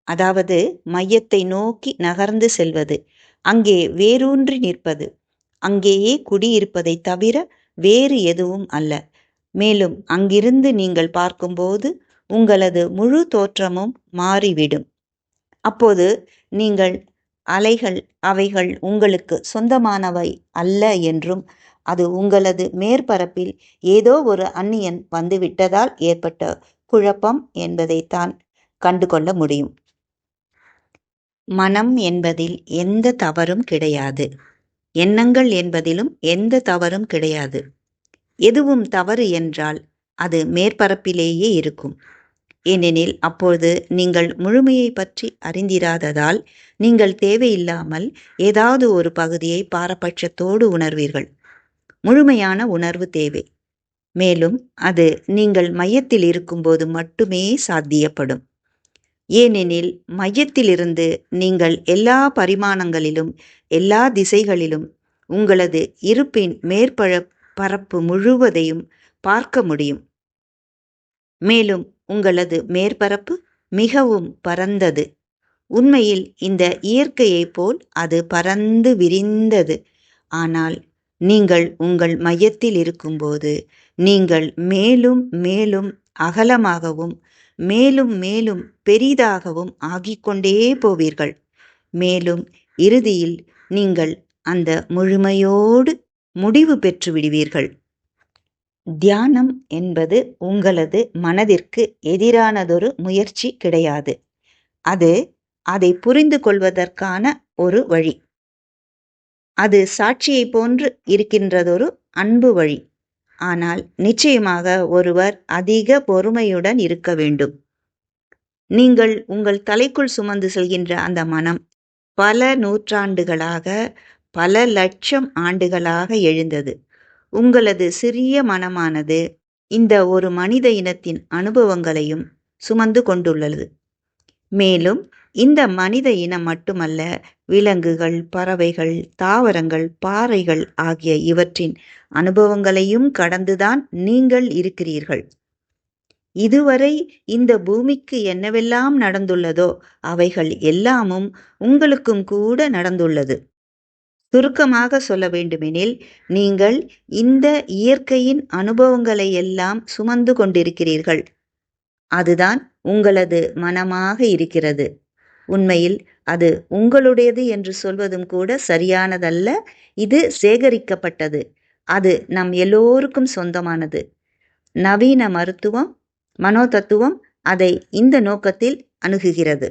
அதாவது மையத்தை நோக்கி நகர்ந்து செல்வது, அங்கே வேரூன்றி நிற்பது, அங்கேயே குடியிருப்பதை தவிர வேறு எதுவும் அல்ல. மேலும் அங்கிருந்து நீங்கள் பார்க்கும்போது உங்களது முழு தோற்றமும் மாறிவிடும். அப்போது நீங்கள் அவைகள் உங்களுக்கு சொந்தமானவை அல்ல என்றும், அது உங்களது மேற்பரப்பில் ஏதோ ஒரு அந்நியன் வந்துவிட்டதால் ஏற்பட்ட குழப்பம் என்பதைத்தான் கண்டுகொள்ள முடியும். மனம் என்பதில் எந்த தவறும் கிடையாது. எண்ணங்கள் என்பதிலும் எந்த தவறும் கிடையாது. எதுவும் தவறு என்றால் அது மேற்பரப்பிலேயே இருக்கும். ஏனெனில் அப்போது நீங்கள் முழுமையை பற்றி அறிந்திராததால் நீங்கள் தேவையில்லாமல் ஏதாவது ஒரு பகுதியை பாரபட்சத்தோடு உணர்வீர்கள். முழுமையான உணர்வு தேவை. மேலும் அது நீங்கள் மையத்தில் இருக்கும்போது மட்டுமே சாத்தியப்படும். ஏனெனில் மையத்திலிருந்து நீங்கள் எல்லா பரிமாணங்களிலும் எல்லா திசைகளிலும் உங்களது இருப்பின் மேற்பரப்பு முழுவதையும் பார்க்க முடியும். மேலும் உங்களது மேற்பரப்பு மிகவும் பரந்தது. உண்மையில் இந்த இயற்கையைப் போல் அது பரந்து விரிந்தது. ஆனால் நீங்கள் உங்கள் மையத்தில் இருக்கும்போது நீங்கள் மேலும் மேலும் அகலமாகவும் மேலும் மேலும் பெரிதாகவும் ஆகிக்கொண்டே போவீர்கள். மேலும் இறுதியில் நீங்கள் அந்த முழுமையோடு முடிவு பெற்று விடுவீர்கள். தியானம் என்பது உங்களது மனதிற்கு எதிரானதொரு முயற்சி கிடையாது. அது அதை புரிந்து கொள்வதற்கான ஒரு வழி. அது சாட்சியை போன்று இருக்கின்றதொரு அன்பு வழி. ஆனால் நிச்சயமாக ஒருவர் அதிக பொறுமையுடன் இருக்க வேண்டும். நீங்கள் உங்கள் தலைக்குள் சுமந்து செல்கின்ற அந்த மனம் பல நூற்றாண்டுகளாக, பல லட்சம் ஆண்டுகளாக எழுந்தது. உங்களது சிறிய மனமானது இந்த ஒரு மனித இனத்தின் அனுபவங்களையும் சுமந்து கொண்டுள்ளது. மேலும் இந்த மனித இனம் மட்டுமல்ல, விலங்குகள், பறவைகள், தாவரங்கள், பாறைகள் ஆகிய இவற்றின் அனுபவங்களையும் கடந்துதான் நீங்கள் இருக்கிறீர்கள். இதுவரை இந்த பூமிக்கு என்னவெல்லாம் நடந்துள்ளதோ அவைகள் எல்லாமும் உங்களுக்கும் கூட நடந்துள்ளது. சுருக்கமாக சொல்ல வேண்டுமெனில், நீங்கள் இந்த இயற்கையின் அனுபவங்களை எல்லாம் சுமந்து கொண்டிருக்கிறீர்கள். அதுதான் உங்களது மனமாக இருக்கிறது. உண்மையில் அது உங்களுடையது என்று சொல்வதும் கூட சரியானதல்ல. இது சேகரிக்கப்பட்டது. அது நம் எல்லோருக்கும் சொந்தமானது. நவீன மருத்துவம், மனோதத்துவம் அதை இந்த நோக்கத்தில் அணுகுகிறது.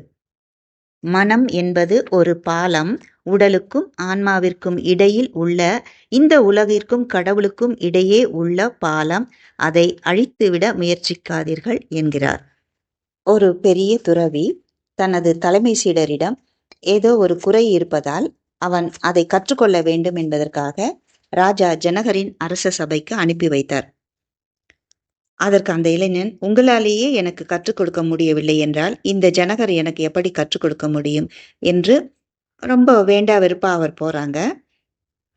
மனம் என்பது ஒரு பாலம், உடலுக்கும் ஆன்மாவிற்கும் இடையில் உள்ள இந்த உலகிற்கும் கடவுளுக்கும் இடையே உள்ள பாலம், அதை அழித்துவிட முயற்சிக்காதீர்கள் என்கிறார். ஒரு பெரிய துறவி தனது தலைமை சீடரிடம் ஏதோ ஒரு குறை இருப்பதால் அவன் அதை கற்றுக்கொள்ள வேண்டும் என்பதற்காக ராஜா ஜனகரின் அரச சபைக்கு அனுப்பி வைத்தார். அதற்கு அந்த இளைஞன், உங்களாலேயே எனக்கு கற்றுக் கொடுக்க முடியவில்லை என்றால் இந்த ஜனகர் எனக்கு எப்படி கற்றுக் கொடுக்க முடியும் என்று ரொம்ப வேண்டா வெறுப்பா அவர் போறாங்க.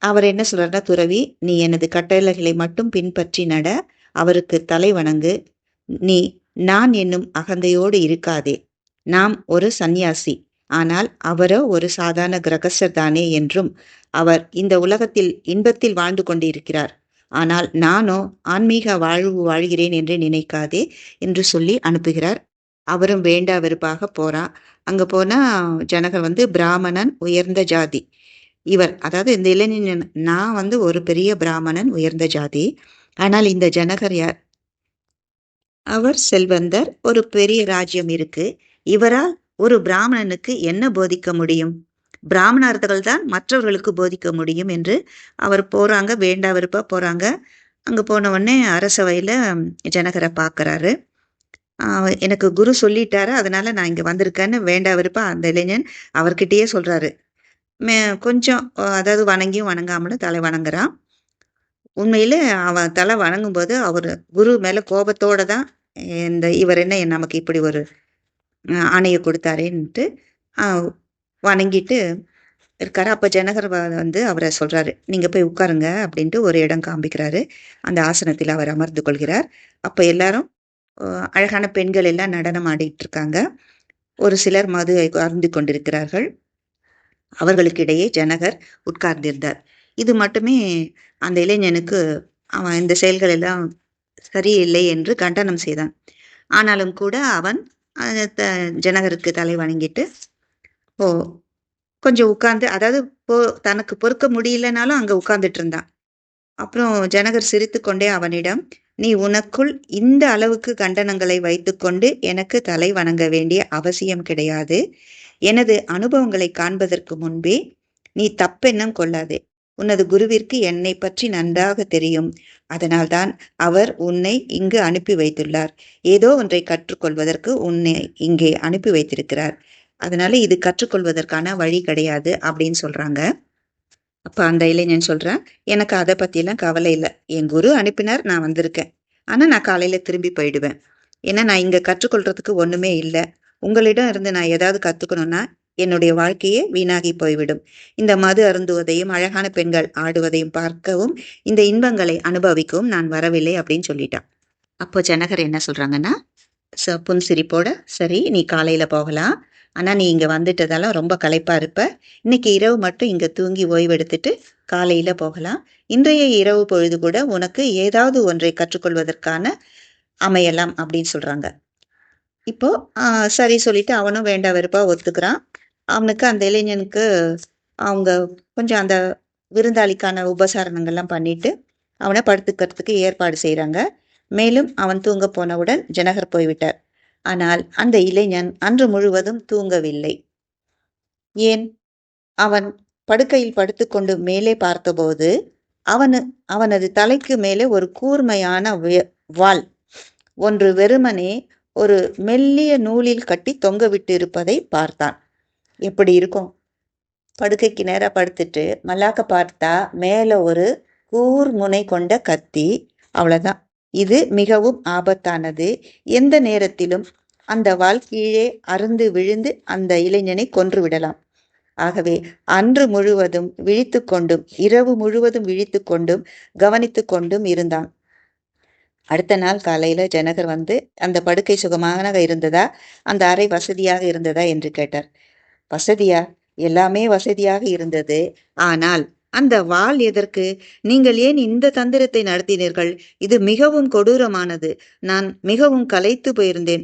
அவர் என்ன சொல்றாருன்னா, துறவி, நீ எனது கட்டளைகளை மட்டும் பின்பற்றி நட, அவருக்கு தலை வணங்கு. நீ நான் என்னும் அகந்தையோடு இருக்காதே. நாம் ஒரு சந்நியாசி, ஆனால் அவரோ ஒரு சாதாரண கிரகஸ்தர் தானே என்றும், அவர் இந்த உலகத்தில் இன்பத்தில் வாழ்ந்து கொண்டிருக்கிறார், ஆனால் நானோ ஆன்மீக வாழ்வு வாழ்கிறேன் என்று நினைக்காதே என்று சொல்லி அனுப்புகிறார். அவரும் வேண்டா வெறுப்பாக போறான். அங்க போனா ஜனகர் பிராமணன், உயர்ந்த ஜாதி. இவர், அதாவது இந்த இளைஞன், நான் ஒரு பெரிய பிராமணன், உயர்ந்த ஜாதி. ஆனால் இந்த ஜனகர் யார்? அவர் செல்வந்தர், ஒரு பெரிய ராஜ்யம் இருக்கு. இவரால் ஒரு பிராமணனுக்கு என்ன போதிக்க முடியும்? பிராமணர்கள் தான் மற்றவர்களுக்கு போதிக்க முடியும் என்று அவர் போறாங்க, வேண்டா வெறுப்பா போறாங்க. அங்க போன உடனே அரசவையில ஜனகரை பார்க்கறாரு. எனக்கு குரு சொல்லிட்டாரு, அதனால நான் இங்க வந்திருக்கேன்னு வேண்டா வெறுப்பா அந்த இளைஞன் அவர்கிட்டயே சொல்றாரு. கொஞ்சம் அதாவது வணங்கியும் வணங்காமலும் தலை வணங்குறான். உண்மையில அவன் தலை வணங்கும்போது அவர் குரு மேல கோபத்தோட தான், இவர் என்ன நமக்கு இப்படி ஒரு ஆணையை கொடுத்தாரேன்ட்டு வணங்கிட்டு இருக்காரு. அப்ப ஜனகர் அவரை சொல்றாரு, நீங்க போய் உட்காருங்க அப்படின்ட்டு ஒரு இடம் காண்பிக்கிறாரு. அந்த ஆசனத்தில் அவர் அமர்ந்து கொள்கிறார். அப்ப எல்லாரும் அழகான பெண்கள் எல்லாம் நடனம் ஆடிட்டு இருக்காங்க. ஒரு சிலர் மது அருந்தி கொண்டிருக்கிறார்கள். அவர்களுக்கு இடையே ஜனகர் உட்கார்ந்திருந்தார். இது மட்டுமே அந்த இளைஞனுக்கு அவன் இந்த செயல்கள் எல்லாம் சரியில்லை என்று கண்டனம் செய்தான். ஆனாலும் கூட அவன் ஜனகருக்கு தலை வணங்கிட்டு கொஞ்சம் உட்கார்ந்து, அதாவது தனக்கு பொறுக்க முடியலனாலும் அங்க உட்கார்ந்துட்டு இருந்தான். அப்புறம் ஜனகர் சிரித்து கொண்டே அவனிடம், நீ உனக்குள் இந்த அளவுக்கு கண்டனங்களை வைத்துக்கொண்டு எனக்கு தலை வணங்க வேண்டிய அவசியம் கிடையாது. எனது அனுபவங்களை காண்பதற்கு முன்பே நீ தப்பெண்ணம் கொள்ளாதே. உனது குருவிற்கு என்னை பற்றி நன்றாக தெரியும். அதனால்தான் அவர் உன்னை இங்கு அனுப்பி வைத்துள்ளார். ஏதோ ஒன்றை கற்றுக்கொள்வதற்கு உன்னை இங்கே அனுப்பி வைத்திருக்கிறார். அதனால இது கற்றுக்கொள்வதற்கான வழி கிடையாது அப்படின்னு சொல்றாங்க. அப்ப அந்த இளைஞன் சொல்றான், எனக்கு அதை பத்தியெல்லாம் கவலை இல்லை. என் குரு அனுப்பினார், நான் வந்திருக்கேன். ஆனா நான் காலையில திரும்பி போயிடுவேன். ஏன்னா நான் இங்க கற்றுக்கொள்றதுக்கு ஒண்ணுமே இல்லை. உங்களிடம் இருந்து நான் ஏதாவது கத்துக்கணும்னா என்னுடைய வாழ்க்கையே வீணாகி போய்விடும். இந்த மது அருந்துவதையும் அழகான பெண்கள் ஆடுவதையும் பார்க்கவும் இந்த இன்பங்களை அனுபவிக்கவும் நான் வரவில்லை அப்படின்னு சொல்லிட்டான். அப்போ ஜனகர் என்ன சொல்றாங்கன்னா, புன்சிரிப்போட, சரி நீ காலையில போகலாம், ஆனா நீ இங்க வந்துட்டதால ரொம்ப களைப்பா இருப்ப. இன்னைக்கு இரவு மட்டும் இங்க தூங்கி ஓய்வெடுத்துட்டு காலையில போகலாம். இன்றைய இரவு பொழுது கூட உனக்கு ஏதாவது ஒன்றை கற்றுக்கொள்வதற்கான அமையலாம் அப்படின்னு சொல்றாங்க. இப்போ சரி சொல்லிட்டு அவனும் வேண்டா வெறுப்பா ஒத்துக்கிறான். அவனுக்கு, அந்த இளைஞனுக்கு அவங்க கொஞ்சம் அந்த விருந்தாளிக்கான உபசாரணங்கள்லாம் பண்ணிட்டு அவனை படுத்துக்கிறதுக்கு ஏற்பாடு செய்கிறாங்க. மேலும் அவன் தூங்க போனவுடன் ஜனகர் போய்விட்டார். ஆனால் அந்த இளைஞன் அன்று முழுவதும் தூங்கவில்லை. ஏன்? அவன் படுக்கையில் படுத்துக்கொண்டு மேலே பார்த்தபோது அவனது தலைக்கு மேலே ஒரு கூர்மையான வாள் ஒன்று வெறுமனே ஒரு மெல்லிய நூலில் கட்டி தொங்க விட்டு இருப்பதை பார்த்தான். எப்படி இருக்கும்? படுக்கைக்கு நேரா படுத்துட்டு மல்லாக்க பார்த்தா மேல ஒரு கூர்முனை கொண்ட கத்தி. அவ்வளவுதான். இது மிகவும் ஆபத்தானது. எந்த நேரத்திலும் அந்த வாள் கீழே அருந்து விழுந்து அந்த இளைஞனை கொன்று விடலாம். ஆகவே அன்று முழுவதும் விழித்து கொண்டும் இரவு முழுவதும் விழித்து கொண்டும் கவனித்து கொண்டும் இருந்தான். அடுத்த நாள் காலையில ஜனகர் அந்த படுக்கை சுகமாக இருந்ததா, அந்த அறை வசதியாக இருந்ததா என்று கேட்டார். வசதியா? எல்லாமே வசதியாக இருந்தது. ஆனால் அந்த வாள் எதற்கு? நீங்கள் ஏன் இந்த தந்திரத்தை நடத்தினீர்கள்? இது மிகவும் கொடூரமானது. நான் மிகவும் களைத்து போயிருந்தேன்.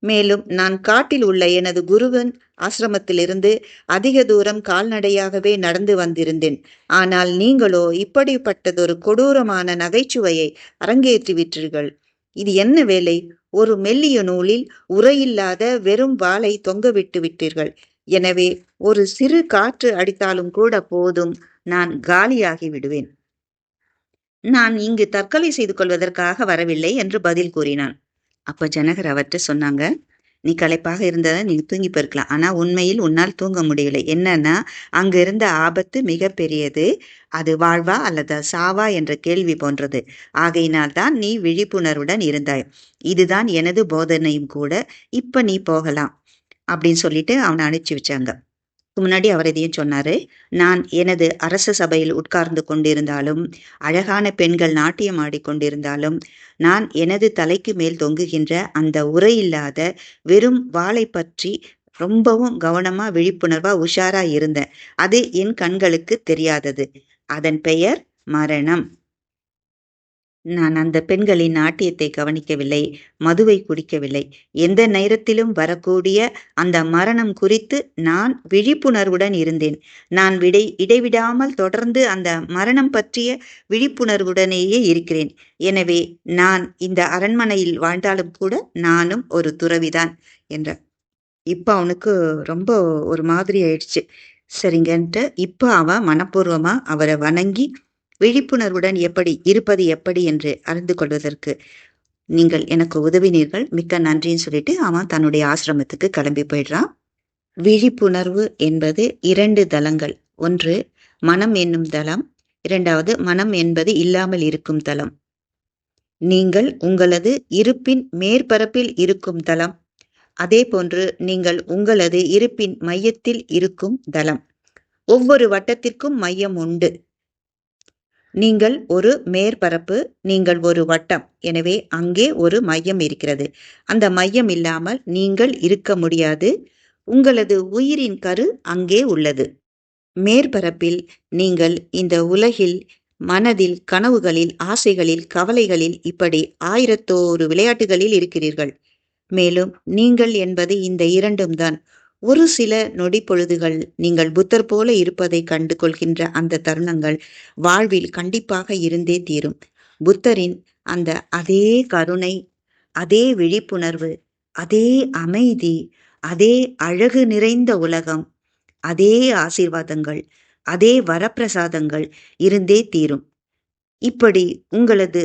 மேலும் நான் காட்டில் உள்ள எனது குருவின் ஆசிரமத்திலிருந்து அதிக தூரம் கால்நடையாகவே நடந்து வந்திருந்தேன். ஆனால் நீங்களோ இப்படிப்பட்டதொரு கொடூரமான நகைச்சுவையை அரங்கேற்றி விட்டீர்கள். இது என்ன வேலை? ஒரு மெல்லிய நூலில் உரையில்லாத வெறும் வாளை தொங்க விட்டு விட்டீர்கள். எனவே ஒரு சிறு காற்று அடித்தாலும் கூட போதும், நான் காலியாகி விடுவேன். நான் இங்கு தற்கொலை செய்து கொள்வதற்காக வரவில்லை என்று பதில் கூறினான். அப்ப ஜனகர் அவர்ட்ட சொன்னாங்க, நீ களைப்பாக இருந்ததா நீ தூங்கி போயிருக்கலாம். ஆனா உண்மையில் உன்னால் தூங்க முடியவில்லை. என்னன்னா, அங்க இருந்த ஆபத்து மிக பெரியது. அது வாழ்வா அல்லது சாவா என்ற கேள்வி போன்றது. ஆகையினால் தான் நீ விழிப்புணர்வுடன் இருந்தாய். இதுதான் எனது போதனையும் கூட. இப்ப நீ போகலாம் அப்படின்னு சொல்லிட்டு அவனை அனுப்பிச்சு வச்சாங்க. முன்னாடி அவர் இதையும் சொன்னாரு. நான் எனது அரச சபையில் உட்கார்ந்து கொண்டிருந்தாலும், அழகான பெண்கள் நாட்டியம் ஆடிக்கொண்டிருந்தாலும், நான் எனது தலைக்கு மேல் தொங்குகின்ற அந்த உறையில்லாத வெறும் வாளை பற்றி ரொம்பவும் கவனமா, விழிப்புணர்வா, உஷாரா இருந்தேன். அது என் கண்களுக்கு தெரியாதது. அதன் பெயர் மரணம். நான் அந்த பெண்களின் நாட்டியத்தை கவனிக்கவில்லை, மதுவை குடிக்கவில்லை. எந்த நேரத்திலும் வரக்கூடிய அந்த மரணம் குறித்து நான் விழிப்புணர்வுடன் இருந்தேன். நான் இடைவிடாமல் தொடர்ந்து அந்த மரணம் பற்றிய விழிப்புணர்வுடனேயே இருக்கிறேன். எனவே நான் இந்த அரண்மனையில் வாழ்ந்தாலும் கூட நானும் ஒரு துறவிதான் என்றார். இப்ப அவனுக்கு ரொம்ப ஒரு மாதிரி ஆயிடுச்சு. சரிங்கன்ட்டு இப்ப அவன் மனப்பூர்வமா அவரை வணங்கி விழிப்புணர்வுடன் இருப்பது எப்படி என்று அறிந்து கொள்வதற்கு நீங்கள் எனக்கு உதவினீர்கள், மிக்க நன்றின்னு சொல்லிட்டு அவன் தன்னுடைய ஆசிரமத்துக்கு கிளம்பி போயிடுறான். விழிப்புணர்வு என்பது 2 தளங்கள். ஒன்று மனம் என்னும் தளம், 2வது மனம் என்பது இல்லாமல் இருக்கும் தளம். நீங்கள் உங்களது இருப்பின் மேற்பரப்பில் இருக்கும் தளம், அதே போன்று நீங்கள் உங்களது இருப்பின் மையத்தில் இருக்கும் தளம். ஒவ்வொரு வட்டத்திற்கும் மையம் உண்டு. நீங்கள் ஒரு மேற்பரப்பு, நீங்கள் ஒரு வட்டம். எனவே அங்கே ஒரு மையம் இருக்கிறது. அந்த மையம் இல்லாமல் நீங்கள் இருக்க முடியாது. உங்களது உயிரின் கரு அங்கே உள்ளது. மேற்பரப்பில் நீங்கள் இந்த உலகில், மனதில், கனவுகளில், ஆசைகளில், கவலைகளில் இப்படி 1001 விளையாட்டுகளில் இருக்கிறீர்கள். மேலும் நீங்கள் என்பது இந்த 2ம் தான். ஒரு சில நொடி பொழுதுகள் நீங்கள் புத்தர் போல இருப்பதை கண்டு கொள்கின்ற அந்த தருணங்கள் வாழ்வில் கண்டிப்பாக இருந்தே தீரும். புத்தரின் அந்த அதே கருணை, அதே விழிப்புணர்வு, அதே அமைதி, அதே அழகு நிறைந்த உலகம், அதே ஆசீர்வாதங்கள், அதே வரப்பிரசாதங்கள் இருந்தே தீரும். இப்படி உங்களது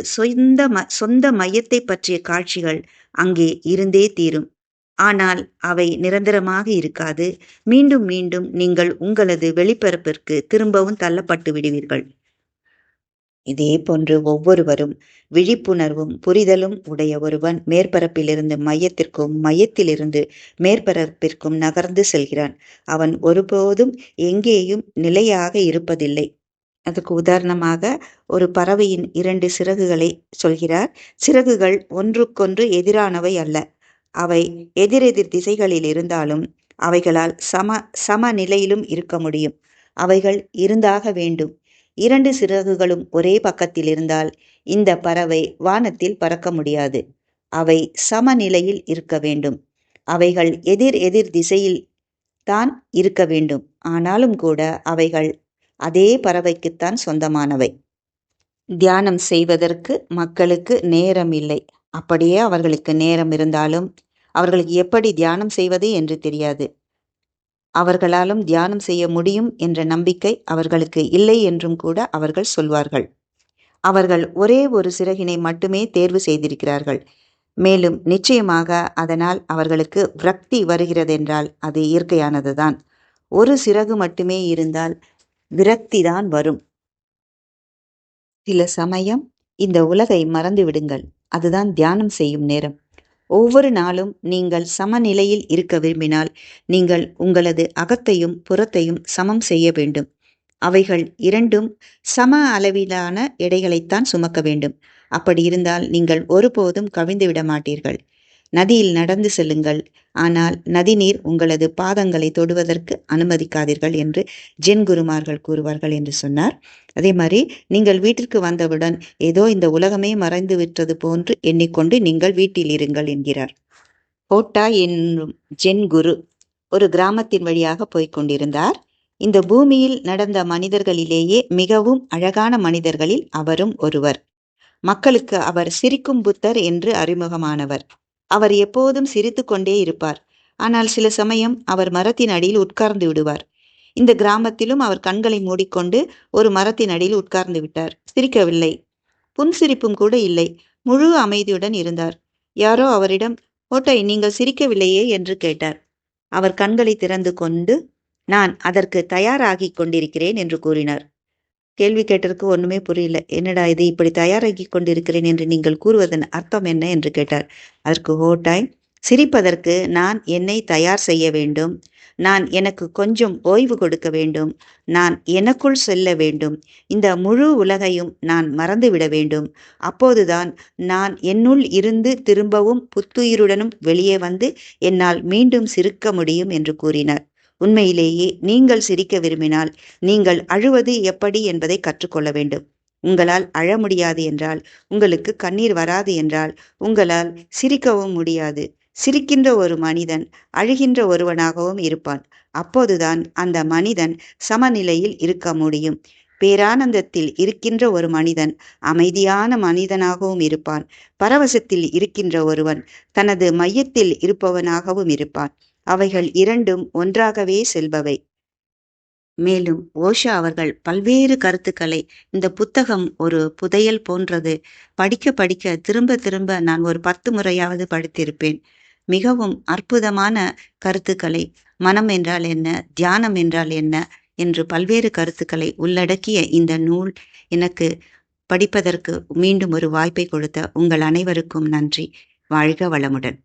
சொந்த மையத்தை பற்றிய காட்சிகள் அங்கே இருந்தே தீரும். ஆனால் அவை நிரந்தரமாக இருக்காது. மீண்டும் மீண்டும் நீங்கள் உங்களது வெளிப்பரப்பிற்கு திரும்பவும் தள்ளப்பட்டு விடுவீர்கள். இதே போன்று ஒவ்வொருவரும் விழிப்புணர்வும் புரிதலும் உடைய ஒருவன் மேற்பரப்பிலிருந்து மையத்திற்கும், மையத்திலிருந்து மேற்பரப்பிற்கும் நகர்ந்து செல்கிறான். அவன் ஒருபோதும் எங்கேயும் நிலையாக இருப்பதில்லை. அதுக்கு உதாரணமாக ஒரு பறவையின் 2 சிறகுகளை சொல்கிறார். சிறகுகள் ஒன்றுக்கொன்று எதிரானவை அல்ல. அவை எதிரெதிர் திசைகளில் இருந்தாலும் அவைகளால் சமநிலையிலும் இருக்க முடியும். அவைகள் இருந்தாக வேண்டும். 2 சிறகுகளும் ஒரே பக்கத்தில் இருந்தால் இந்த பறவை வானத்தில் பறக்க முடியாது. அவை சமநிலையில் இருக்க வேண்டும். அவைகள் எதிர் எதிர் திசையில் தான் இருக்க வேண்டும். ஆனாலும் கூட அவைகள் அதே பறவைக்குத்தான் சொந்தமானவை. தியானம் செய்வதற்கு மக்களுக்கு நேரம் இல்லை. அப்படியே அவர்களுக்கு நேரம் இருந்தாலும் அவர்களுக்கு எப்படி தியானம் செய்வது என்று தெரியாது. அவர்களாலும் தியானம் செய்ய முடியும் என்ற நம்பிக்கை அவர்களுக்கு இல்லை என்றும் கூட அவர்கள் சொல்வார்கள். அவர்கள் ஒரே ஒரு சிறகினை மட்டுமே தேர்வு செய்திருக்கிறார்கள். மேலும் நிச்சயமாக அதனால் அவர்களுக்கு விரக்தி வருகிறதென்றால் அது இயற்கையானதுதான். ஒரு சிறகு மட்டுமே இருந்தால் விரக்திதான் வரும். சில சமயம் இந்த உலகை மறந்து விடுங்கள். அதுதான் தியானம் செய்யும் நேரம். ஒவ்வொரு நாளும் நீங்கள் சமநிலையில் இருக்க விரும்பினால் நீங்கள் உங்களது அகத்தையும் புறத்தையும் சமம் செய்ய வேண்டும். அவைகள் 2ம் சம அளவிலான எடைகளைத்தான் சுமக்க வேண்டும். அப்படி இருந்தால் நீங்கள் ஒருபோதும் கவிழ்ந்து விட மாட்டீர்கள். நதியில் நடந்து செல்லுங்கள், ஆனால் நதிநீர் உங்களது பாதங்களை தொடுவதற்கு அனுமதிக்காதீர்கள் என்று ஜென் குருமார்கள் கூறுவார்கள் என்று சொன்னார். அதே மாதிரி நீங்கள் வீட்டிற்கு வந்தவுடன் ஏதோ இந்த உலகமே மறைந்து விட்டது போன்று எண்ணிக்கொண்டு நீங்கள் வீட்டில் இருங்கள் என்கிறார். கோட்டா என்னும் ஜென் குரு ஒரு கிராமத்தின் வழியாக போய்க் கொண்டிருந்தார். இந்த பூமியில் நடந்த மனிதர்களிலேயே மிகவும் அழகான மனிதர்களில் அவரும் ஒருவர். மக்களுக்கு அவர் சிரிக்கும் புத்தர் என்று அறிமுகமானவர். அவர் எப்போதும் சிரித்து கொண்டே இருப்பார். ஆனால் சில சமயம் அவர் மரத்தின் அடியில் உட்கார்ந்து விடுவார். இந்த கிராமத்திலும் அவர் கண்களை மூடிக்கொண்டு ஒரு மரத்தின் அடியில் உட்கார்ந்து விட்டார். சிரிக்கவில்லை, புன்சிரிப்பும் கூட இல்லை. முழு அமைதியுடன் இருந்தார். யாரோ அவரிடம், "ஓட்டை, நீங்கள் சிரிக்கவில்லையே?" என்று கேட்டார். அவர் கண்களை திறந்து கொண்டு, "நான் அதற்கு தயாராகிக் கொண்டிருக்கிறேன்" என்று கூறினார். கேள்வி கேட்டதற்கு ஒண்ணுமே புரியல. "என்னடா இது, இப்படி தயாராகிக் கொண்டிருக்கிறேன் என்று நீங்கள் கூறுவதன் அர்த்தம் என்ன?" என்று கேட்டார். அதற்கு ஹோட்டாய், "சிரிப்பதற்கு நான் என்னை தயார் செய்ய வேண்டும். நான் எனக்கு கொஞ்சம் ஓய்வு கொடுக்க வேண்டும். நான் எனக்குள் செல்ல வேண்டும். இந்த முழு உலகையும் நான் மறந்துவிட வேண்டும். அப்போதுதான் நான் என்னுள் இருந்து திரும்பவும் புத்துயிருடனும் வெளியே வந்து என்னால் மீண்டும் சிரிக்க முடியும்" என்று கூறினார். உண்மையிலேயே நீங்கள் சிரிக்க விரும்பினால் நீங்கள் அழுவது எப்படி என்பதை கற்றுக்கொள்ள வேண்டும். உங்களால் அழ முடியாது என்றால், உங்களுக்கு கண்ணீர் வராது என்றால், உங்களால் சிரிக்கவும் முடியாது. சிரிக்கின்ற ஒரு மனிதன் அழுகின்ற ஒருவனாகவும் இருப்பான். அப்போதுதான் அந்த மனிதன் சமநிலையில் இருக்க முடியும். பேரானந்தத்தில் இருக்கின்ற ஒரு மனிதன் அமைதியான மனிதனாகவும் இருப்பான். பரவசத்தில் இருக்கின்ற ஒருவன் தனது மையத்தில் இருப்பவனாகவும் இருப்பான். அவைகள் இரண்டும் ஒன்றாகவே செல்பவை. மேலும் ஓஷோ அவர்கள் பல்வேறு கருத்துக்களை, இந்த புத்தகம் ஒரு புதையல் போன்றது, படிக்க படிக்க திரும்ப திரும்ப நான் ஒரு 10 முறையாவது படித்திருப்பேன். மிகவும் அற்புதமான கருத்துக்களை, மனம் என்றால் என்ன, தியானம் என்றால் என்ன என்று பல்வேறு கருத்துக்களை உள்ளடக்கிய இந்த நூல் எனக்கு படிப்பதற்கு மீண்டும் ஒரு வாய்ப்பை கொடுத்த உங்கள் அனைவருக்கும் நன்றி. வாழ்க வளமுடன்.